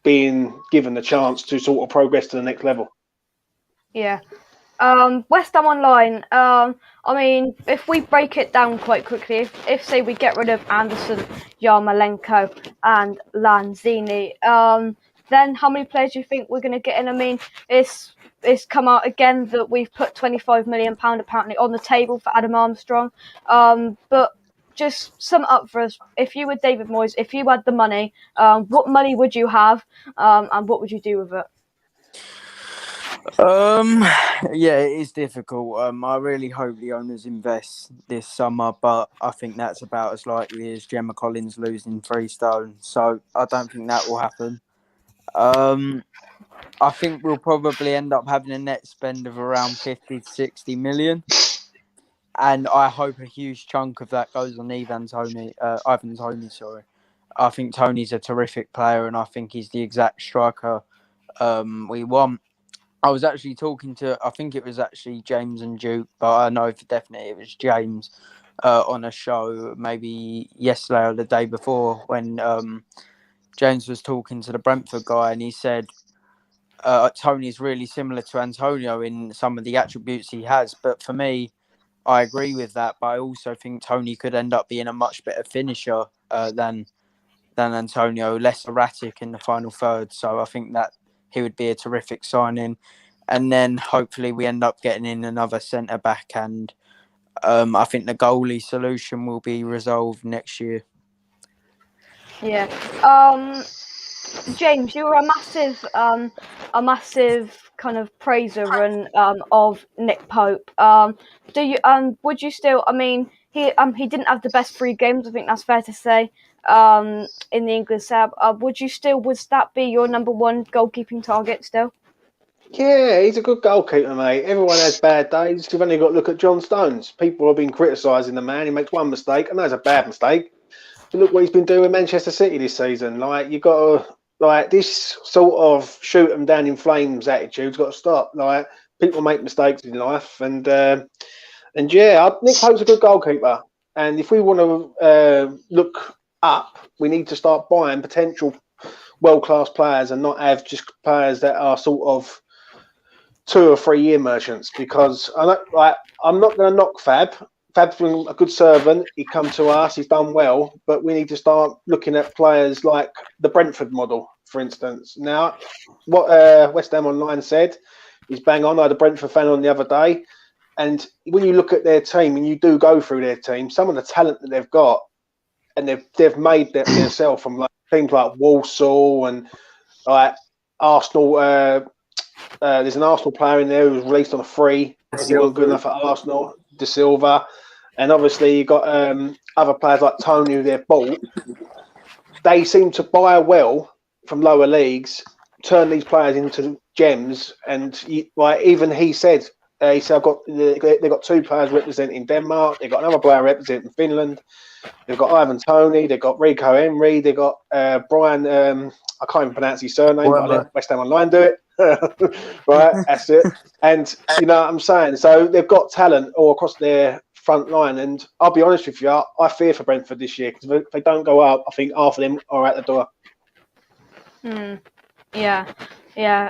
being given the chance to sort of progress to the next level. Yeah. West Ham Online, if we break it down quite quickly, if say we get rid of Anderson, Yarmolenko and Lanzini, then how many players do you think we're going to get in? It's come out again that we've put £25 million apparently on the table for Adam Armstrong. But just sum it up for us. If you were David Moyes, if you had the money, what money would you have, and what would you do with it? Yeah, it is difficult. I really hope the owners invest this summer, but I think that's about as likely as Gemma Collins losing 3 stone. So I don't think that will happen. I think we'll probably end up having a net spend of around 50 to 60 million. And I hope a huge chunk of that goes on Ivan Toney. Sorry. I think Tony's a terrific player, and I think he's the exact striker we want. I was actually talking to, I think it was actually James and Duke, but I know for definite it was James on a show maybe yesterday or the day before when James was talking to the Brentford guy, and he said Tony's really similar to Antonio in some of the attributes he has. But for me, I agree with that, but I also think Tony could end up being a much better finisher than Antonio, less erratic in the final third. So I think that he would be a terrific signing. And then hopefully we end up getting in another centre back, and I think the goalie solution will be resolved next year. Yeah. James, you were a massive kind of praiser and of Nick Pope. Do you would you still? I mean, he didn't have the best 3 games. I think that's fair to say. In the English side, would that be your number one goalkeeping target still? Yeah, he's a good goalkeeper, mate. Everyone has bad days. You've only got to look at John Stones. People have been criticising the man. He makes one mistake. I know it's a bad mistake. But look what he's been doing with Manchester City this season. Like, you've got to, like, this sort of shoot them down in flames attitude's got to stop. Like, people make mistakes in life. And yeah, Nick Pope's a good goalkeeper. And if we want to look up, we need to start buying potential world-class players and not have just players that are sort of 2 or 3 year merchants, because I'm not going to knock Fab. Fab's been a good servant. He come to us. He's done well, but we need to start looking at players like the Brentford model, for instance. Now, what West Ham Online said is bang on. I had a Brentford fan on the other day, and when you look at their team and you do go through their team, some of the talent that they've got, and they've made themselves from like teams like Walsall and like Arsenal. There's an Arsenal player in there who was released on a free because he wasn't good enough at Arsenal, De Silva. And obviously you've got other players like Tony who they've bought. They seem to buy well from lower leagues, turn these players into gems. And even he said, they've got 2 players representing Denmark. They've got another player representing Finland. They've got Ivan Toney. They've got Rico Henry. They've got Brian. I can't even pronounce his surname, but I let West Ham Online do it. Right, that's it. And you know what I'm saying? So they've got talent all across their front line. And I'll be honest with you, I fear for Brentford this year, because if they don't go up, I think half of them are out the door. Yeah,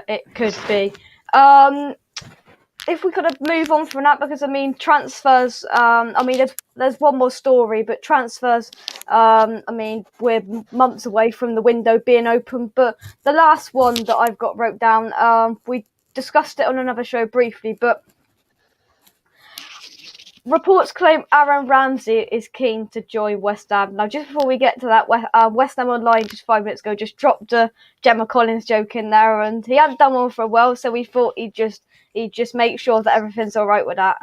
it could be. If we could move on from that, because I mean transfers. I mean there's one more story, but transfers. I mean we're months away from the window being open, but the last one that I've got wrote down. We discussed it on another show briefly, but reports claim Aaron Ramsey is keen to join West Ham. Now, just before we get to that, West Ham Online just 5 minutes ago just dropped a Gemma Collins joke in there, and he hadn't done one for a while, so we thought he'd just make sure that everything's all right with that.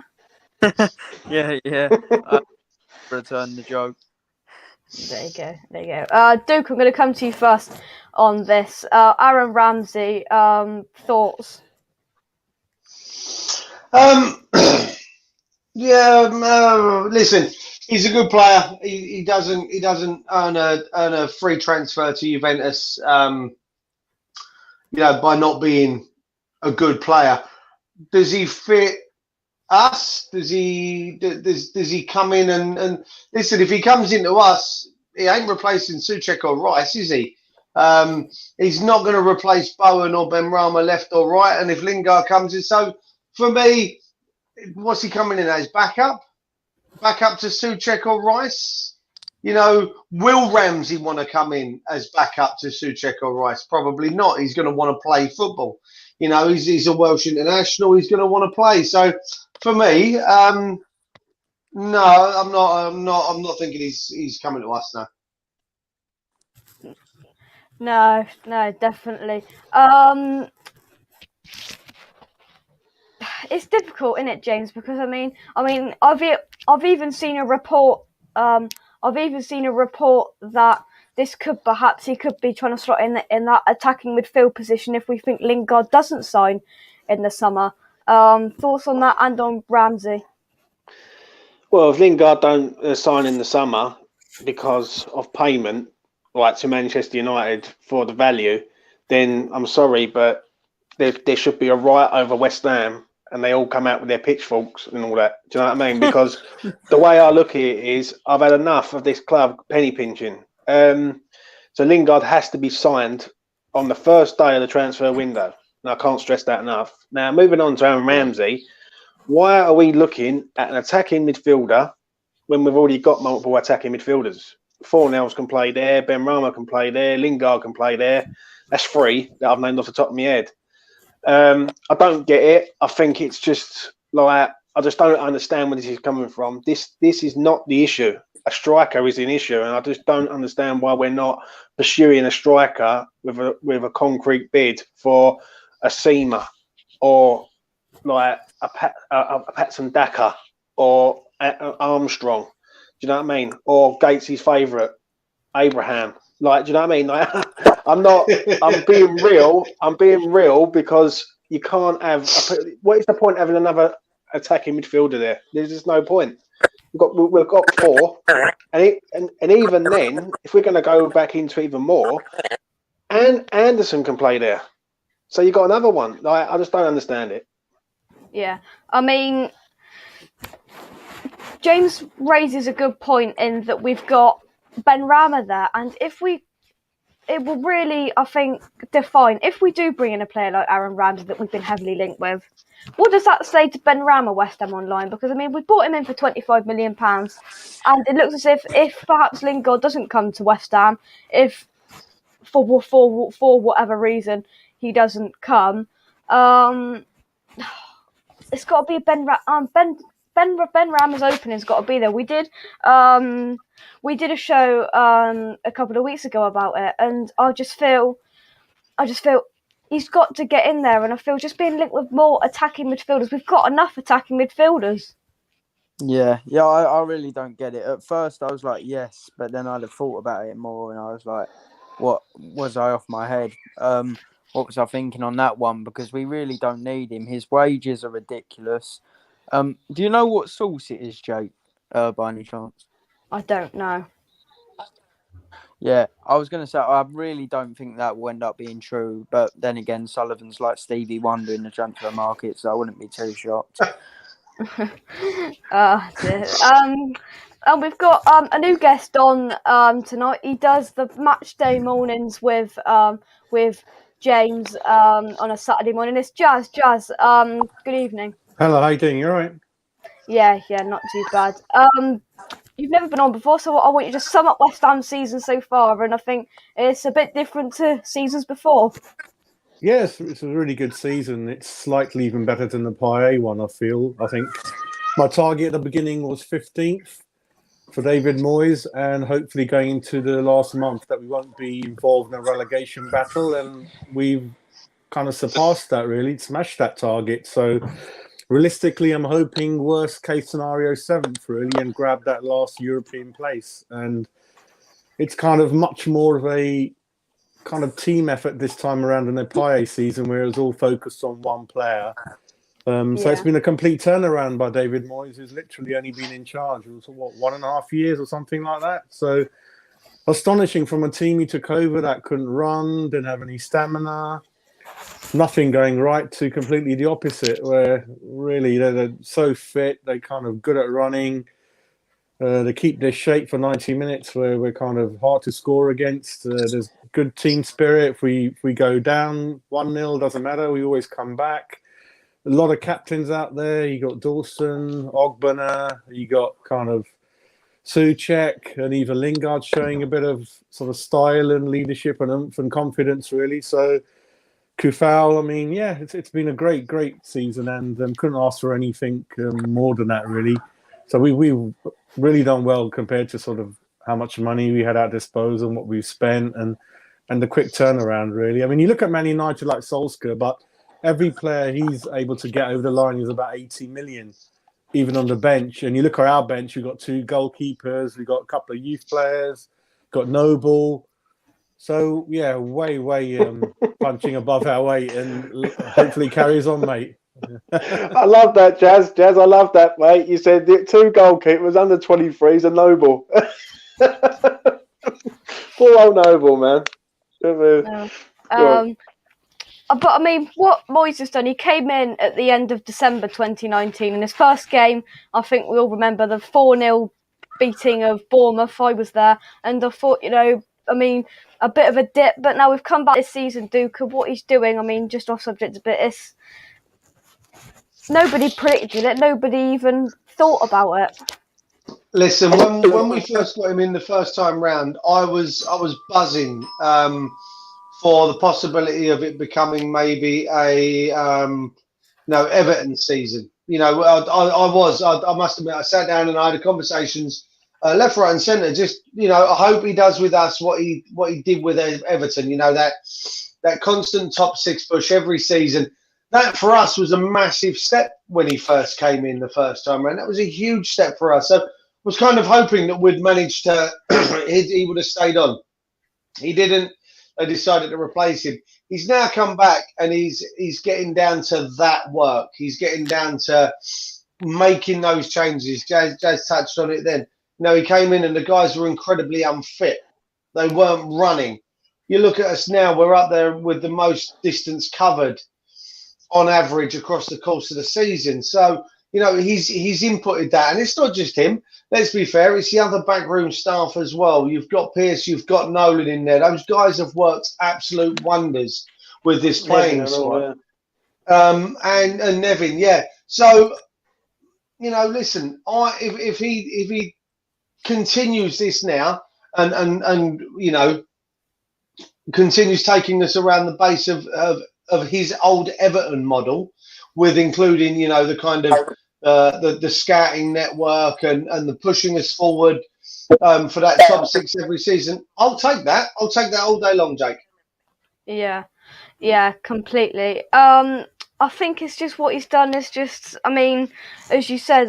Yeah. I return the joke. There you go. Duke, I'm going to come to you first on this. Aaron Ramsey, thoughts? Listen, he's a good player. He doesn't earn a free transfer to Juventus. By not being a good player. Does he fit us? Does he come in and listen? If he comes into us, he ain't replacing Souček or Rice, is he? He's not going to replace Bowen or Benrahma left or right. And if Lingard comes in, so for me, what's he coming in as? Backup to Souček or Rice? Will Ramsey want to come in as backup to Souček or Rice? Probably not. He's going to want to play football. He's a Welsh international. He's going to want to play. So for me, no, I'm not thinking he's coming to us now. No, definitely. it's difficult, isn't it, James? Because I mean, I've even seen a report. I've even seen a report that this could perhaps he could be trying to slot in that attacking midfield position if we think Lingard doesn't sign in the summer. Thoughts on that and on Ramsey? Well, if Lingard don't sign in the summer because of payment, like to Manchester United for the value, then I'm sorry, but there should be a riot over West Ham and they all come out with their pitchforks and all that. Do you know what I mean? Because the way I look at it is I've had enough of this club penny pinching. So Lingard has to be signed on the first day of the transfer window. And I can't stress that enough. Now, moving on to Aaron Ramsey, why are we looking at an attacking midfielder when we've already got multiple attacking midfielders? Fornells can play there, Ben Rama can play there, Lingard can play there. That's three that I've named off the top of my head. I don't get it. I think it's just like I just don't understand where this is coming from. This is not the issue. A striker is an issue, and I just don't understand why we're not pursuing a striker with a concrete bid for a Seamer or like a Patson Daka or Armstrong. Do you know what I mean? Or Gates's favourite, Abraham. Like, do you know what I mean? Like, I'm being real. I'm being real because you can't have. What is the point of having another attacking midfielder there? There's just no point. We've got four, and even then, if we're going to go back into even more, and Anderson can play there. So you got another one. Like, I just don't understand it. Yeah, I mean, James raises a good point in that we've got Ben Rama there, and it will really, I think, define if we do bring in a player like Aaron Ramsey that we've been heavily linked with. What does that say to Ben Rama, West Ham Online? Because I mean, we bought him in for £25 million, and it looks as if perhaps Lingard doesn't come to West Ham, if for whatever reason he doesn't come. It's got to be Ben Rama's opening's got to be there. We did a show a couple of weeks ago about it, and I just feel he's got to get in there. And I feel just being linked with more attacking midfielders. We've got enough attacking midfielders. Yeah, I really don't get it. At first, I was like, yes, but then I had thought about it more, and I was like, what was I off my head? What was I thinking on that one? Because we really don't need him. His wages are ridiculous. Do you know what source it is, Jake, by any chance? I don't know. Yeah, I was going to say, I really don't think that will end up being true. But then again, Sullivan's like Stevie Wonder in the transfer market, so I wouldn't be too shocked. Dear. And we've got a new guest on tonight. He does the match day mornings with James on a Saturday morning. It's Jazz. Good evening. Hello, how you doing? You all right? Yeah, not too bad. You've never been on before, so I want you to sum up West Ham's season so far, and I think it's a bit different to seasons before. Yes, it's a really good season. It's slightly even better than the Paille one, I feel. I think my target at the beginning was 15th for David Moyes, and hopefully going into the last month that we won't be involved in a relegation battle, and we've kind of surpassed that, really, smashed that target. So realistically, I'm hoping worst case scenario 7th, really, and grab that last European place. And it's kind of much more of a kind of team effort this time around in the Paille season, where it was all focused on one player. So it's been a complete turnaround by David Moyes, who's literally only been in charge for 1.5 years or something like that. So astonishing from a team he took over that couldn't run, didn't have any stamina, nothing going right, to completely the opposite, where really they're so fit, they're kind of good at running. They keep their shape for 90 minutes, where we're kind of hard to score against. There's good team spirit. If we go down 1-0, doesn't matter. We always come back. A lot of captains out there. You got Dawson, Ogbonna. You got kind of Souček, and even Lingard showing a bit of sort of style and leadership and oomph and confidence, really. So Kufal, I mean, yeah, it's been a great season, and couldn't ask for anything more than that, really. So we've really done well compared to sort of how much money we had at disposal and what we've spent, and the quick turnaround, really. I mean, you look at Man United like Solskjaer, but every player he's able to get over the line is about 80 million, even on the bench. And you look at our bench, we've got 2 goalkeepers, we've got a couple of youth players, got Noble. So, yeah, way punching above our weight, and hopefully carries on, mate. I love that, Jazz. I love that, mate. You said 2 goalkeepers, under 23s, and Noble. Poor old Noble, man. No. But I mean, what Moyes has done, he came in at the end of December 2019. In his first game, I think we all remember the 4-0 beating of Bournemouth. I was there, and I thought, I mean, a bit of a dip, but now we've come back this season, Duke, of what he's doing. I mean, just off subject a bit, nobody predicted it. Nobody even thought about it. Listen, when we first got him in the first time round, I was buzzing for the possibility of it becoming maybe a Everton season. I must admit, I sat down and I had conversations left, right, and centre. Just I hope he does with us what he did with Everton. That constant top 6 push every season. That for us was a massive step when he first came in the first time around. That was a huge step for us. So I was kind of hoping that we'd managed to he would have stayed on. He didn't. They decided to replace him. He's now come back and he's getting down to that work. He's getting down to making those changes. Jazz touched on it then. He came in and the guys were incredibly unfit. They weren't running. You look at us now, we're up there with the most distance covered on average across the course of the season. So, he's inputted that. And it's not just him. Let's be fair, it's the other backroom staff as well. You've got Pearce, you've got Nolan in there. Those guys have worked absolute wonders with this playing squad. And Nevin, yeah. So, listen, if he continues this now and continues taking us around the base of his old Everton model, with including, the kind of the scouting network and the pushing us forward for that top 6 every season. I'll take that. I'll take that all day long, Jake. Yeah, completely. I think it's just what he's done is just, I mean, as you said,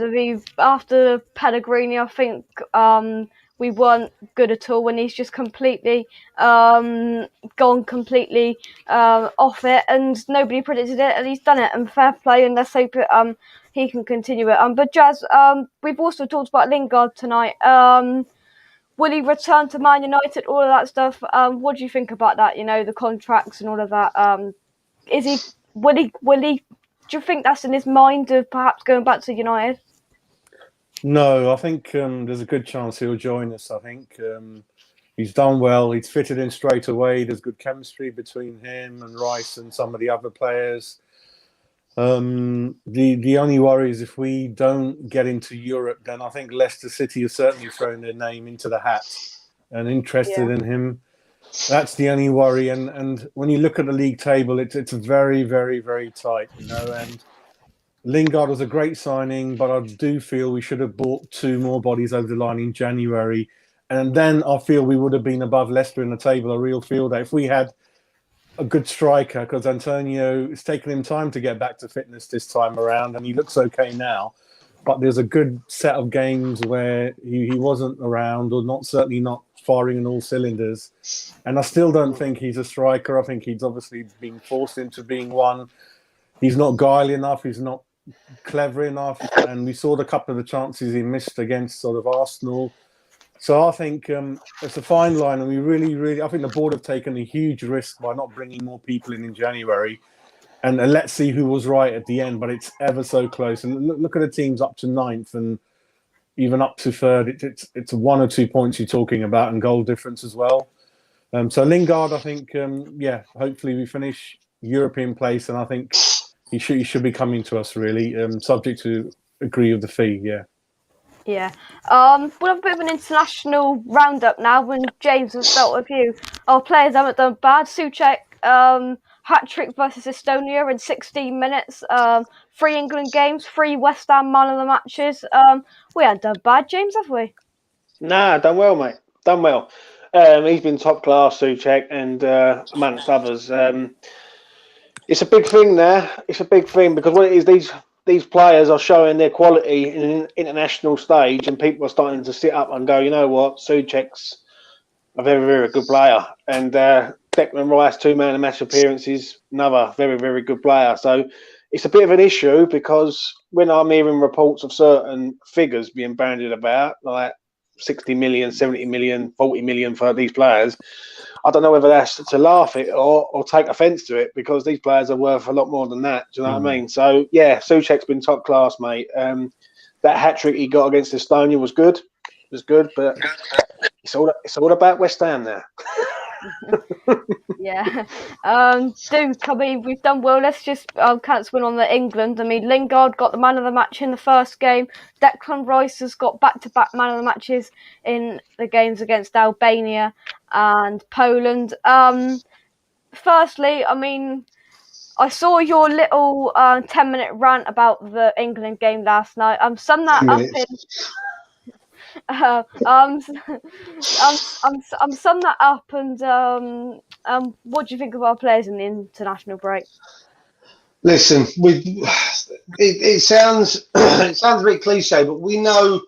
after Pellegrini, I think we weren't good at all, and he's just completely gone completely off it, and nobody predicted it, and he's done it, and fair play, and let's hope he can continue it. But Jazz, we've also talked about Lingard tonight. Will he return to Man United? All of that stuff. What do you think about that? The contracts and all of that. Will he? Do you think that's in his mind of perhaps going back to United? No, I think there's a good chance he'll join us. I think he's done well. He's fitted in straight away. There's good chemistry between him and Rice and some of the other players. The only worry is if we don't get into Europe, then I think Leicester City has certainly thrown their name into the hat and interested in him. That's the only worry. And when you look at the league table, it's very, very, very tight, and Lingard was a great signing, but I do feel we should have bought 2 more bodies over the line in January. And then I feel we would have been above Leicester in the table. I really feel that if we had a good striker, because Antonio, it's taken him time to get back to fitness this time around, and he looks okay now. But there's a good set of games where he wasn't around, or certainly not firing on all cylinders. And I still don't think he's a striker. I think he's obviously been forced into being one. He's not guile enough. He's not clever enough. And we saw a couple of the chances he missed against sort of Arsenal. So I think it's a fine line, and we really, I think the board have taken a huge risk by not bringing more people in January. And let's see who was right at the end, but it's ever so close. And look at the teams up to 9th and even up to 3rd. It's 1 or 2 points you're talking about, and goal difference as well. So Lingard, I think, hopefully we finish European place, and I think he should be coming to us really, subject to agree with the fee. Yeah. Yeah. We'll have a bit of an international roundup now. When James has start with you. Our players haven't done bad. Souček, hat-trick versus Estonia in 16 minutes. 3 England games, 3 West Ham man of the matches. We haven't done bad, James, have we? Nah, done well, mate. Done well. He's been top class, Souček, and amongst others. It's a big thing there. It's a big thing because what it is, these players are showing their quality in an international stage, and people are starting to sit up and go, you know what, Souček's a very, very good player, and Declan Rice, 2 man of match appearances, another very, very good player. So it's a bit of an issue because when I'm hearing reports of certain figures being bandied about, like 60 million, 70 million, 40 million for these players, I don't know whether that's to laugh at or take offence to it because these players are worth a lot more than that. Do you know what I mean? So, yeah, Souček's been top class, mate. That hat-trick he got against Estonia was good. It was good, but it's all about West Ham now. Yeah. Duke, I mean, we've done well. Let's just cancel on the England. I mean, Lingard got the man of the match in the first game. Declan Rice has got back-to-back man of the matches in the games against Albania and Poland. Firstly, I mean, I saw your little 10-minute rant about the England game last night. Sum that 10 up minutes. sum that up and what do you think of our players in the international break? Listen, it sounds it sounds a bit cliche, but we know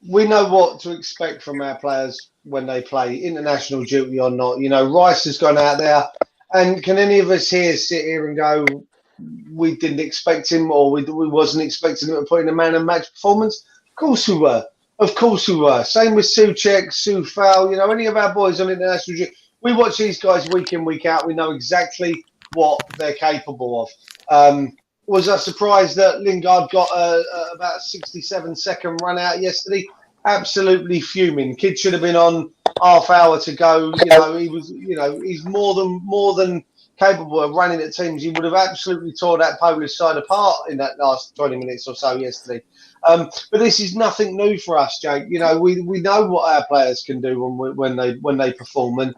what to expect from our players when they play, international duty or not. You know, Rice has gone out there, and can any of us here sit here and go, we didn't expect him, or we wasn't expecting him to put in a man and match performance? Of course we were. Of course we were. Same with Souček, Soufal, you know, any of our boys on international duty. We watch these guys week in, week out. We know exactly what they're capable of. Was I surprised that Lingard got about a 67-second run out yesterday? Absolutely fuming. Kid should have been on half hour to go. You know, he's more than capable of running at teams. He would have absolutely tore that Polish side apart in that last 20 minutes or so yesterday. But this is nothing new for us, Jake. You know, we know what our players can do when they perform. And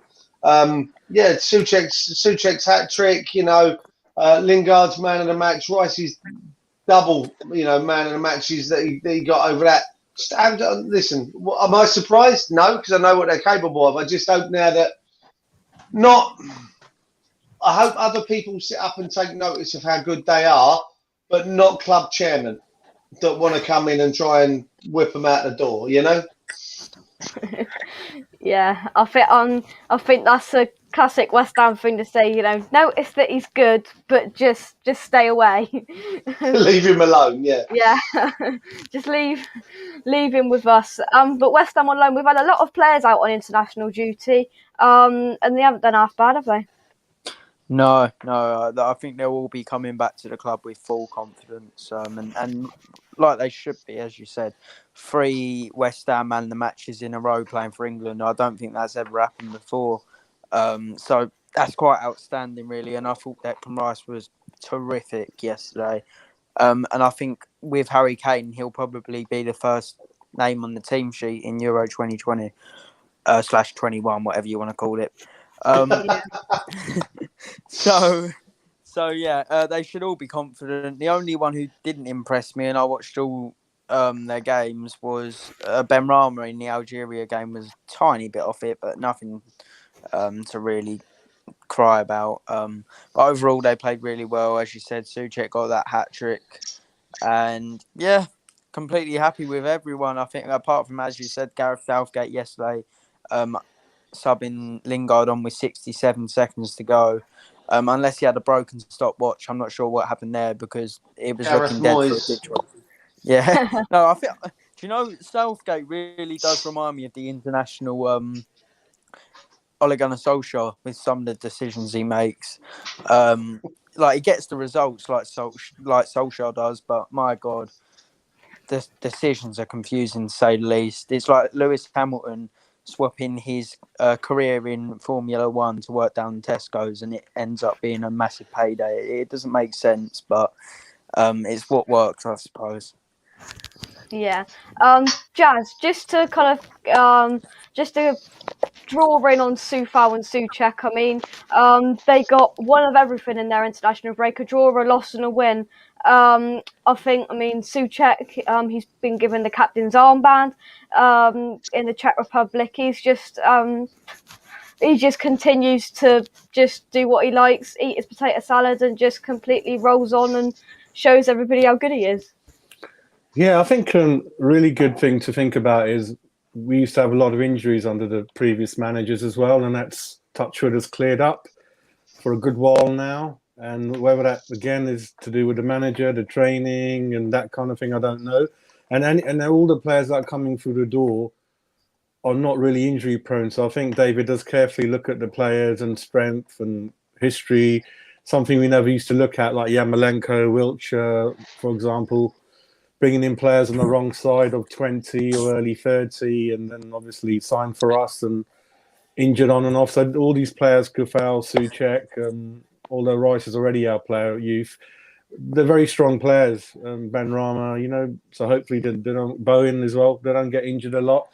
yeah, Souček's hat trick. You know, Lingard's man of the match, Rice's double, you know, man of the matches that he got over that. Listen, am I surprised? No, because I know what they're capable of. I just hope now that I hope other people sit up and take notice of how good they are, but not club chairmen that want to come in and try and whip them out the door, you know? Yeah, I think that's a classic West Ham thing to say. You know, notice that he's good, but just stay away. Leave him alone. Yeah. Yeah, just leave him with us. But West Ham on loan, we've had a lot of players out on international duty. And they haven't done half bad, have they? No, I think they'll all be coming back to the club with full confidence, and like they should be, as you said. 3 West Ham man the matches in a row playing for England. I don't think that's ever happened before. So that's quite outstanding, really. And I thought Declan Rice was terrific yesterday. And I think with Harry Kane, he'll probably be the first name on the team sheet in Euro 2020 / 21, whatever you want to call it. So yeah, they should all be confident. The only one who didn't impress me, and I watched all their games, was Ben Rama in the Algeria game. Was a tiny bit off it, but nothing to really cry about. But overall, they played really well. As you said, Souček got that hat trick, and yeah, completely happy with everyone. I think apart from, as you said, Gareth Southgate yesterday, subbing Lingard on with 67 seconds to go. Unless he had a broken stopwatch, I'm not sure what happened there because it was Gareth looking dead for a Moyes. good one. Yeah, no, I think. Do you know Southgate really does remind me of the international Ole Gunnar Solskjaer with some of the decisions he makes. Like he gets the results like Solskjaer does, but my God, the decisions are confusing to say the least. It's like Lewis Hamilton swapping his career in Formula One to work down Tesco's, and it ends up being a massive payday. It doesn't make sense, but it's what works, I suppose. Yeah. Jazz, just to kind of just to draw in on Soufal and Souček. I mean, they got one of everything in their international break: a draw, a loss, and a win. I mean, Souček, he's been given the captain's armband in the Czech Republic. He's just he just continues to just do what he likes, eat his potato salad, and just completely rolls on and shows everybody how good he is. Yeah, I think a really good thing to think about is we used to have a lot of injuries under the previous managers as well, and that's touchwood has cleared up for a good while now. And whether that again is to do with the manager, the training, and that kind of thing, I don't know. And all the players that are coming through the door are not really injury prone. So I think David does carefully look at the players and strength and history, something we never used to look at, like Yarmolenko, Wiltshire, for example, bringing in players on the wrong side of 20 or early 30, and then obviously signed for us and injured on and off. So all these players, Kufal, Souček, although Rice is already our player at youth, they're very strong players. Ben Rama, so hopefully they don't, Bowen as well, they don't get injured a lot.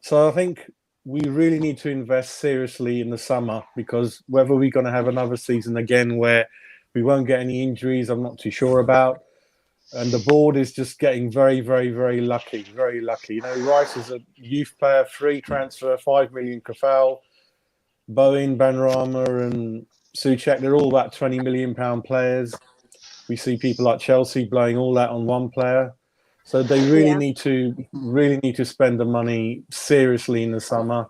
So I think we really need to invest seriously in the summer, because whether we're going to have another season again where we won't get any injuries, I'm not too sure about. And the board is just getting very, very, very lucky, very lucky. Rice is a youth player, free transfer, 5 million Kafal. Bowen, Benrahma and Souček, they're all about £20 million players. We see people like Chelsea blowing all that on one player. So they really need to spend the money seriously in the summer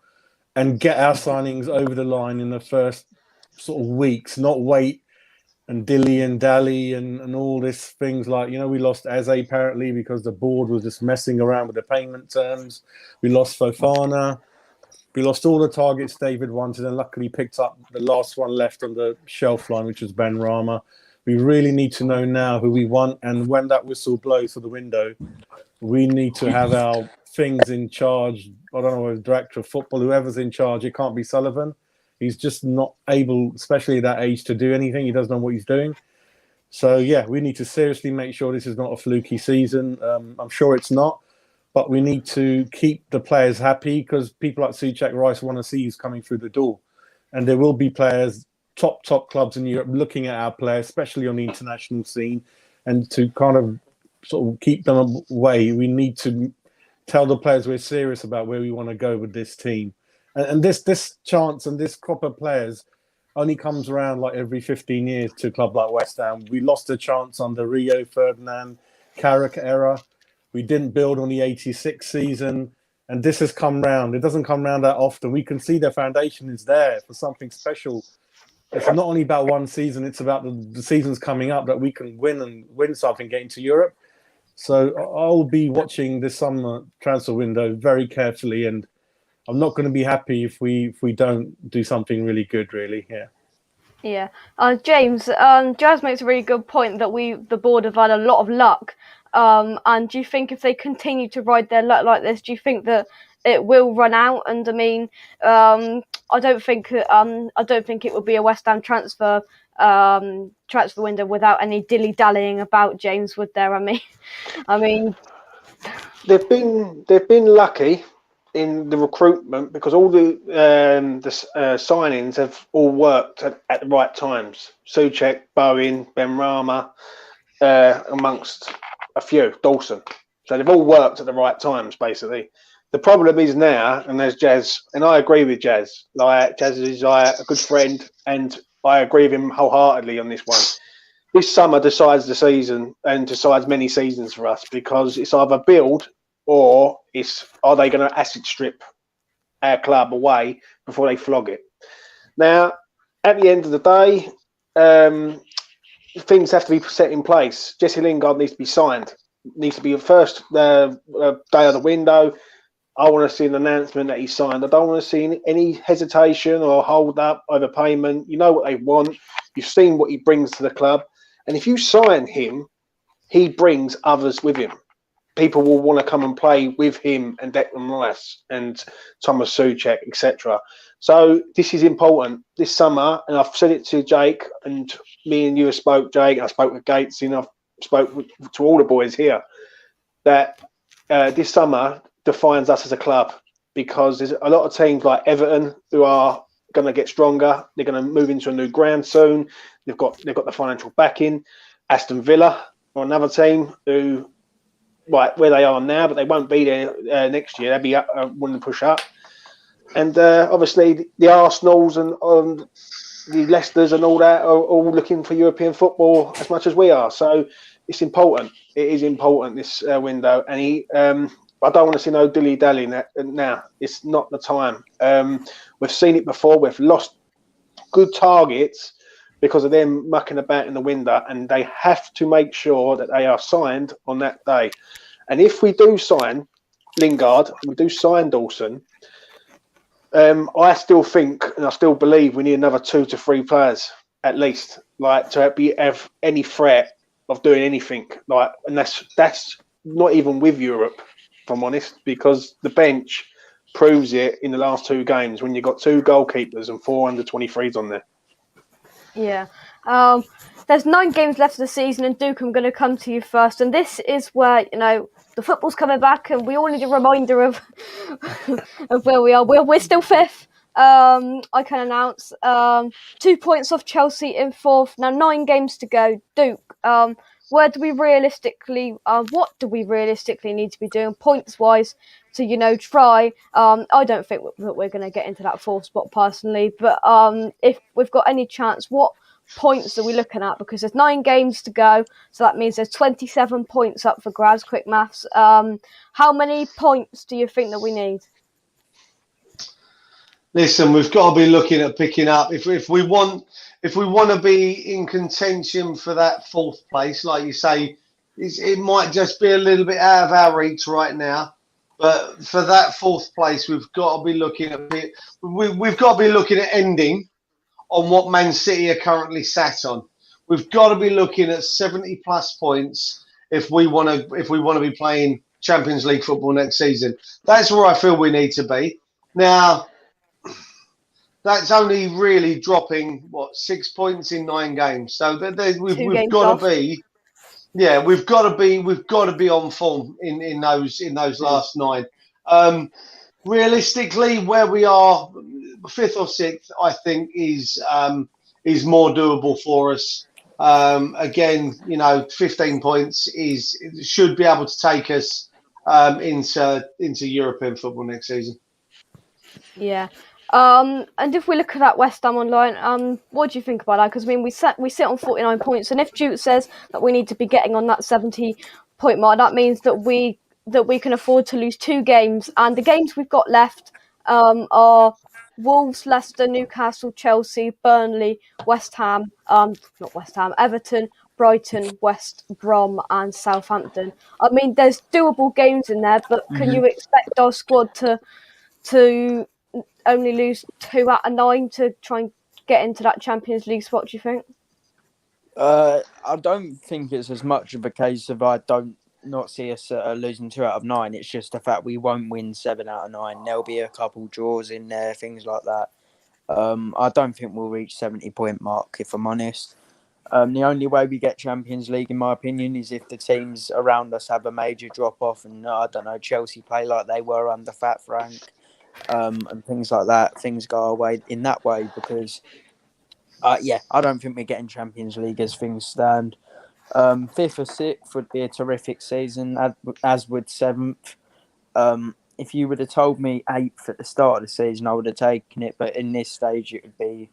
and get our signings over the line in the first sort of weeks, not wait and dilly and dally and all these things like, we lost Eze apparently because the board was just messing around with the payment terms. We lost Fofana. We lost all the targets David wanted and luckily picked up the last one left on the shelf line, which was Benrahma. We really need to know now who we want, and when that whistle blows for the window, we need to have our things in charge. I don't know, director of football, whoever's in charge. It can't be Sullivan. He's just not able, especially at that age, to do anything. He doesn't know what he's doing. So, yeah, we need to seriously make sure this is not a fluky season. I'm sure it's not. But we need to keep the players happy, because people like Souček, Rice want to see who's coming through the door. And there will be players, top clubs in Europe, looking at our players, especially on the international scene. And to kind of sort of keep them away, we need to tell the players we're serious about where we want to go with this team. And this chance and this crop of players only comes around like every 15 years to a club like West Ham. We lost a chance on the Rio Ferdinand Carrick era. We didn't build on the 86 season. And this has come round. It doesn't come round that often. We can see their foundation is there for something special. It's not only about one season. It's about the seasons coming up that we can win something, get into Europe. So I'll be watching this summer transfer window very carefully, and I'm not going to be happy if we don't do something really good, really. Yeah. James, Jazz makes a really good point that the board have had a lot of luck. And do you think if they continue to ride their luck like this, do you think that it will run out? And I mean, I don't think it would be a West Ham transfer window without any dilly dallying about, James, would there? I mean, they've been lucky in the recruitment, because all the signings have all worked at the right times. Souček, Bowen, Benrahma, amongst a few, Dawson. So they've all worked at the right times, basically. The problem is now, and there's Jazz, and I agree with Jazz. Like, Jazz is a good friend, and I agree with him wholeheartedly on this one. This summer decides the season and decides many seasons for us, because it's either build or are they going to asset strip our club away before they flog it. Now, at the end of the day, things have to be set in place. Jesse Lingard needs to be signed. Needs to be the first day of the window. I want to see an announcement that he's signed. I don't want to see any hesitation or hold up over payment. You know what they want. You've seen what he brings to the club. And if you sign him, he brings others with him. People will want to come and play with him and Declan Rice and Thomas Souček, etc. So this is important this summer, and I've said it to Jake, and me and you have spoke, Jake, and I spoke with Gates, and I've spoke to all the boys here, that this summer defines us as a club, because there's a lot of teams like Everton who are going to get stronger. They're going to move into a new ground soon. They've got the financial backing. Aston Villa or another team who, right where they are now, but they won't be there next year. They'll be up, wanting to push up. And obviously the Arsenals and the Leicesters and all that are all looking for European football as much as we are. So it's important. It is important, this window. And I don't want to see no dilly-dally now. It's not the time. We've seen it before. We've lost good targets because of them mucking about in the window, and they have to make sure that they are signed on that day. And if we do sign Lingard, we do sign Dawson, I still think and I still believe we need another 2 to 3 players at least, like to have any threat of doing anything. Like, and that's not even with Europe, if I'm honest, because the bench proves it in the last 2 games when you've got 2 goalkeepers and 4 under 23s on there. Yeah. There's 9 games left of the season, and Duke, I'm going to come to you first. And this is where, the football's coming back, and we all need a reminder of of where we are. We're still 5th. I can announce 2 points off Chelsea in 4th. Now 9 games to go. Duke, what do we realistically need to be doing points wise to try? I don't think that we're going to get into that 4th spot personally, but if we've got any chance, what points are we looking at? Because there's 9 games to go, so that means there's 27 points up for grabs. Quick maths. How many points do you think that we need? Listen, we've got to be looking at picking up. If we want to be in contention for that 4th place, like you say, it might just be a little bit out of our reach right now. But for that 4th place, we've got to be looking at ending on what Man City are currently sat on. We've got to be looking at 70 plus points if we want to be playing Champions League football next season. That's where I feel we need to be. Now, that's only really dropping 6 points in 9 games. So we've got to be, we've got to be on form in those last 9. Realistically, where we are, 5th or 6th, I think is more doable for us. Again, 15 points should be able to take us into European football next season. Yeah. And if we look at that West Ham online, what do you think about that? Because we sit on 49 points, and if Duke says that we need to be getting on that 70-point mark, that means that we can afford to lose 2 games, and the games we've got left are Wolves, Leicester, Newcastle, Chelsea, Burnley, West Ham, not West Ham, Everton, Brighton, West Brom, and Southampton. I mean, there's doable games in there, but can you expect our squad to only lose 2 out of 9 to try and get into that Champions League spot, do you think? I don't think it's as much of a case of I don't not see us losing 2 out of 9. It's just the fact we won't win 7 out of 9. There'll be a couple draws in there, things like that. I don't think we'll reach 70-point mark, if I'm honest. The only way we get Champions League, in my opinion, is if the teams around us have a major drop-off and, I don't know, Chelsea play like they were under Fat Frank and things like that. Things go away in that way because, I don't think we're getting Champions League as things stand. 5th or 6th would be a terrific season, as would 7th. If you would have told me 8th at the start of the season, I would have taken it. But in this stage, it would be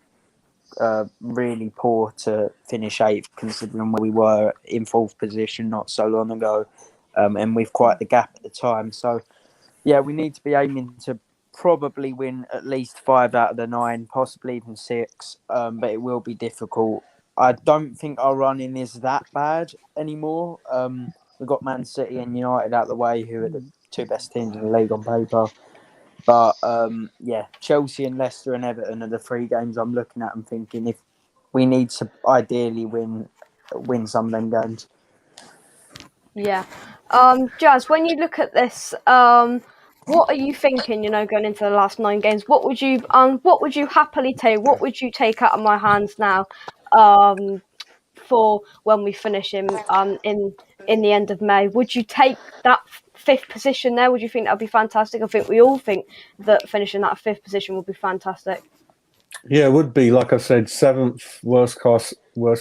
really poor to finish 8th, considering where we were in 4th position not so long ago, and with quite the gap at the time. So, we need to be aiming to probably win at least 5 out of the 9, possibly even 6, but it will be difficult. I don't think our running is that bad anymore. We've got Man City and United out of the way, who are the 2 best teams in the league on paper. But, Chelsea and Leicester and Everton are the 3 games I'm looking at and thinking if we need to ideally win some of them games. Yeah. Jazz, when you look at this, what are you thinking, going into the last 9 games? What would you happily take? What would you take out of my hands now for when we finish in the end of May? Would you take that 5th position there? Would you think that would be fantastic? I think we all think that finishing that 5th position would be fantastic. Yeah, it would be. Like I said, 7th, worst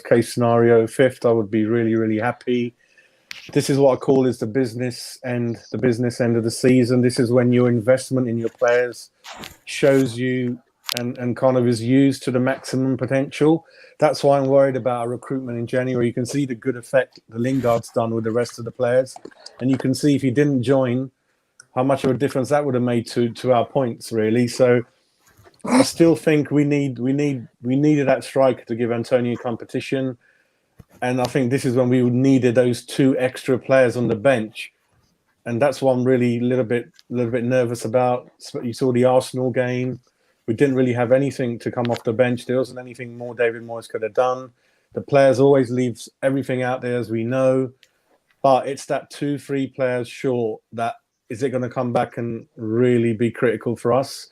case scenario. 5th, I would be really, really happy. this is what I call is the business end of the season. This is when your investment in your players shows you and kind of is used to the maximum potential. That's why I'm worried about our recruitment in January. You can see the good effect the Lingard's done with the rest of the players, and you can see if he didn't join, how much of a difference that would have made to our points, really. So I still think we needed that striker to give Antonio competition. And I think this is when we needed those 2 extra players on the bench. And that's what I'm really a little bit nervous about. You saw the Arsenal game. We didn't really have anything to come off the bench. There wasn't anything more David Moyes could have done. The players always leaves everything out there, as we know. But it's that 2-3 players short that is it going to come back and really be critical for us?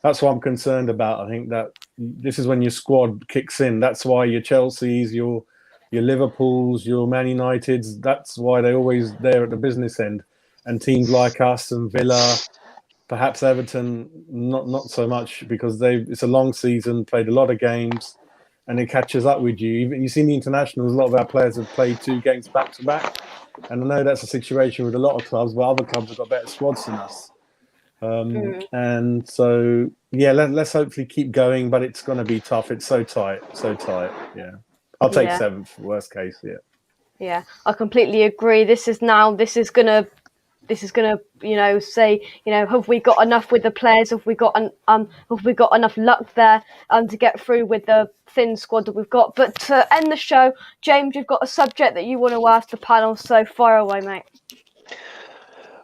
That's what I'm concerned about. I think that this is when your squad kicks in. That's why your Chelseas, your Liverpools, your Man Uniteds, that's why they're always there at the business end. And teams like us and Villa, perhaps Everton, not so much because it's a long season, played a lot of games, and it catches up with you. Even you see in the internationals, a lot of our players have played 2 games back to back, and I know that's a situation with a lot of clubs, but other clubs have got better squads than us. And so, yeah, let's hopefully keep going, but it's going to be tough. It's so tight. Yeah, I'll take 7th, worst case. Yeah, I completely agree. This is gonna say, have we got enough with the players? Have we got enough luck there to get through with the thin squad that we've got? But to end the show, James, you've got a subject that you want to ask the panel, so fire away, mate.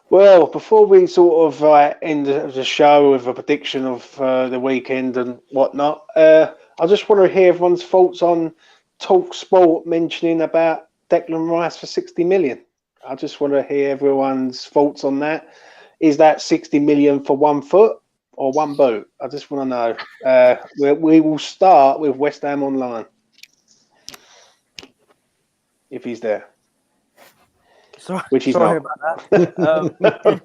Well, before we sort of end the show with a prediction of the weekend and whatnot, I just want to hear everyone's thoughts on Talk Sport mentioning about Declan Rice for 60 million. I just want to hear everyone's thoughts on that. Is that 60 million for 1 foot or 1 boot? I just want to know. We will start with West Ham Online, if he's there. Which he's sorry not. About that.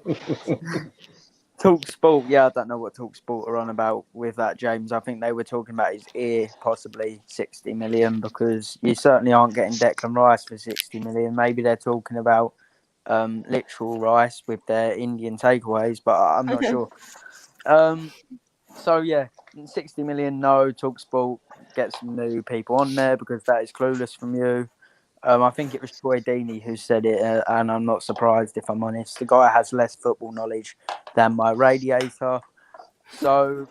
Talk Sport, I don't know what Talk Sport are on about with that, James. I think they were talking about his ear, possibly 60 million, because you certainly aren't getting Declan Rice for 60 million. Maybe they're talking about literal rice with their Indian takeaways, but I'm not sure. 60 million, no. Talk Sport, get some new people on there because that is clueless from you. I think it was Troy Deeney who said it, and I'm not surprised if I'm honest. The guy has less football knowledge than my radiator. So,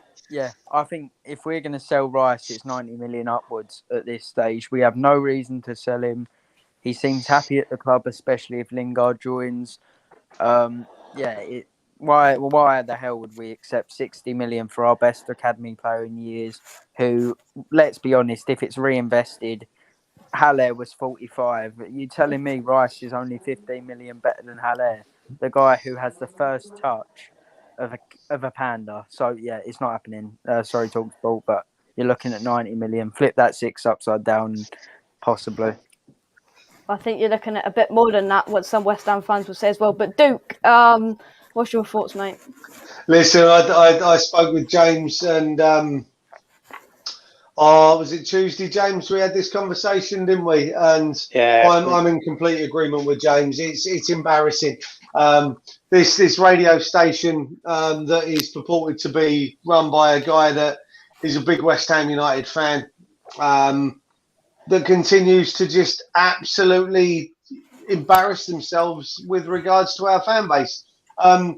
I think if we're going to sell Rice, it's 90 million upwards at this stage. We have no reason to sell him. He seems happy at the club, especially if Lingard joins. Why the hell would we accept 60 million for our best academy player in years who, let's be honest, if it's reinvested, Haller was 45. You telling me Rice is only 15 million better than Haller, the guy who has the first touch of a panda? So it's not happening. Sorry, Talk Sport, but you're looking at 90 million. Flip that 6 upside down, possibly. I think you're looking at a bit more than that, what some West Ham fans would say as well. But Duke, what's your thoughts, mate? Listen, I spoke with James and was it Tuesday, James? We had this conversation, didn't we? And I'm in complete agreement with James. It's embarrassing. This radio station that is purported to be run by a guy that is a big West Ham United fan, that continues to just absolutely embarrass themselves with regards to our fan base. Troy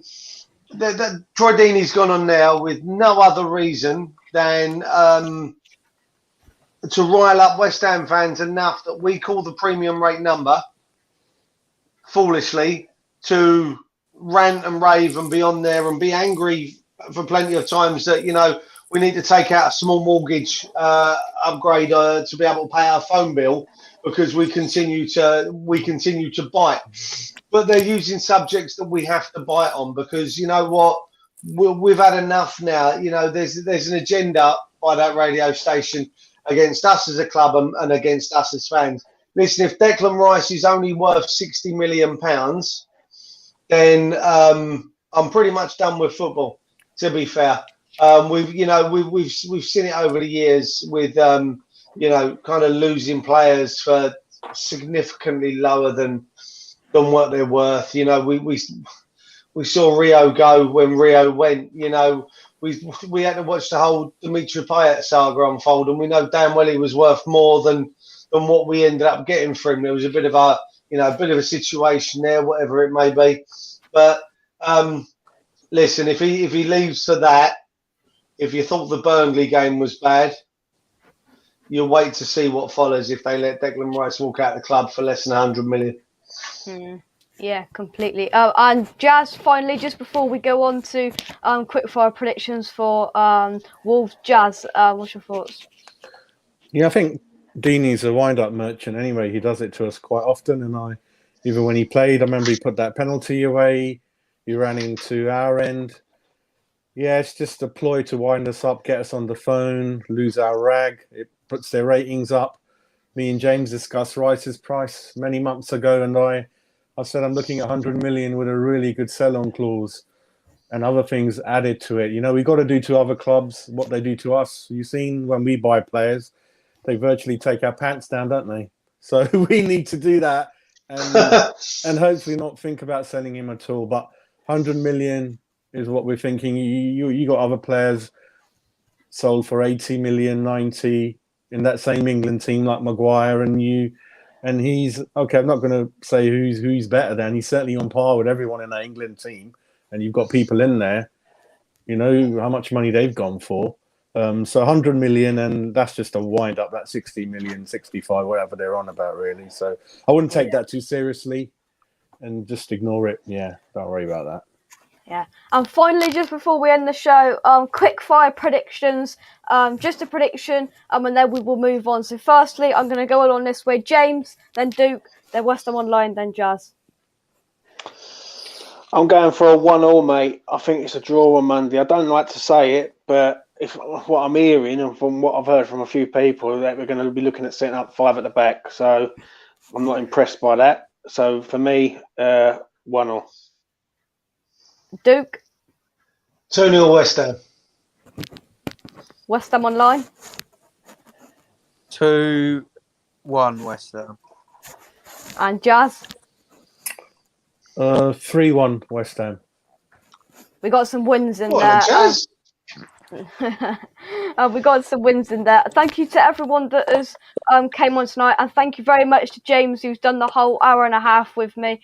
Deeney's gone on now with no other reason than to rile up West Ham fans enough that we call the premium rate number foolishly to rant and rave and be on there and be angry for plenty of times that, we need to take out a small mortgage upgrade to be able to pay our phone bill because we continue to bite. But they're using subjects that we have to bite on because, you know what, we've had enough now. There's an agenda by that radio station against us as a club and against us as fans. Listen, if Declan Rice is only worth £60 million, then I'm pretty much done with football, to be fair. We've seen it over the years with kind of losing players for significantly lower than done what they're worth. You know, we saw Rio go when Rio went. You know, we had to watch the whole Dimitri Payet saga unfold, and we know damn well he was worth more than what we ended up getting for him. There was a bit of a situation there, whatever it may be. But listen, if he leaves for that, if you thought the Burnley game was bad, you'll wait to see what follows if they let Declan Rice walk out of the club for less than 100 million. Yeah, completely. And Jazz, finally, just before we go on to quickfire predictions for Wolves, Jazz, what's your thoughts? Yeah, I think Deeney's a wind-up merchant anyway. He does it to us quite often, and even when he played, I remember he put that penalty away. He ran into our end. Yeah, it's just a ploy to wind us up, get us on the phone, lose our rag. It puts their ratings up. Me and James discussed Rice's price many months ago, and I said I'm looking at 100 million with a really good sell-on clause and other things added to it. You know, we got to do to other clubs what they do to us. You've seen when we buy players, they virtually take our pants down, don't they? So we need to do that and hopefully not think about selling him at all. But 100 million is what we're thinking. You got other players sold for 80 million, 90 in that same England team like Maguire and he's okay. I'm not going to say who's better than. He's certainly on par with everyone in that England team. And you've got people in there, you know how much money they've gone for. So 100 million, and that's just a wind up. That 60 million, 65, whatever they're on about, really. So I wouldn't take that too seriously and just ignore it. Yeah, don't worry about that. Yeah. And finally, just before we end the show, quick fire predictions. Just a prediction, and then we will move on. So firstly, I'm going to go along this way. James, then Duke, then West Ham Online, then Jazz. I'm going for a 1-1, mate. I think it's a draw on Monday. I don't like to say it, but if what I'm hearing and from what I've heard from a few people, that we're going to be looking at setting up 5 at the back. So I'm not impressed by that. So for me, 1-1. Duke? 2-0 West Ham. West Ham Online? 2-1 West Ham. And Jazz? 3-1 West Ham. We got some wins in What, there. Jazz? We got some wins in there. Thank you to everyone that has came on tonight, and thank you very much to James, who's done the whole hour and a half with me.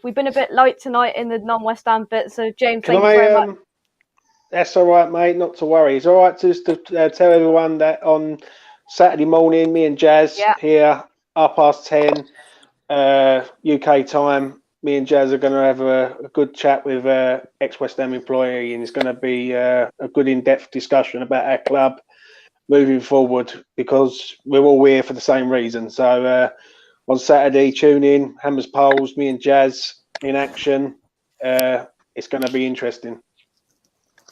We've been a bit light tonight in the non-West Ham bit, so James, thank you very much. That's all right, mate. Not to worry. It's all right just to tell everyone that on Saturday morning, me and Jazz here, 10:30 UK time. Me and Jazz are going to have a good chat with ex-West Ham employee, and it's going to be a good in-depth discussion about our club moving forward, because we're all here for the same reason. So on Saturday, tune in, Hammers Poles, me and Jazz in action. It's going to be interesting.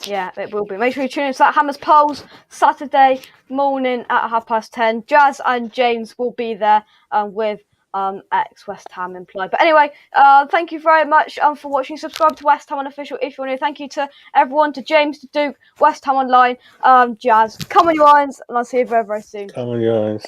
Yeah, it will be. Make sure you tune in to that Hammers Poles Saturday morning at 10:30. Jazz and James will be there with ex-West Ham employed. But anyway, thank you very much for watching. Subscribe to West Ham Unofficial if you're new. Thank you to everyone, to James, to Duke, West Ham Online, Jazz. Come on, you irons, and I'll see you very, very soon. Come on, you guys.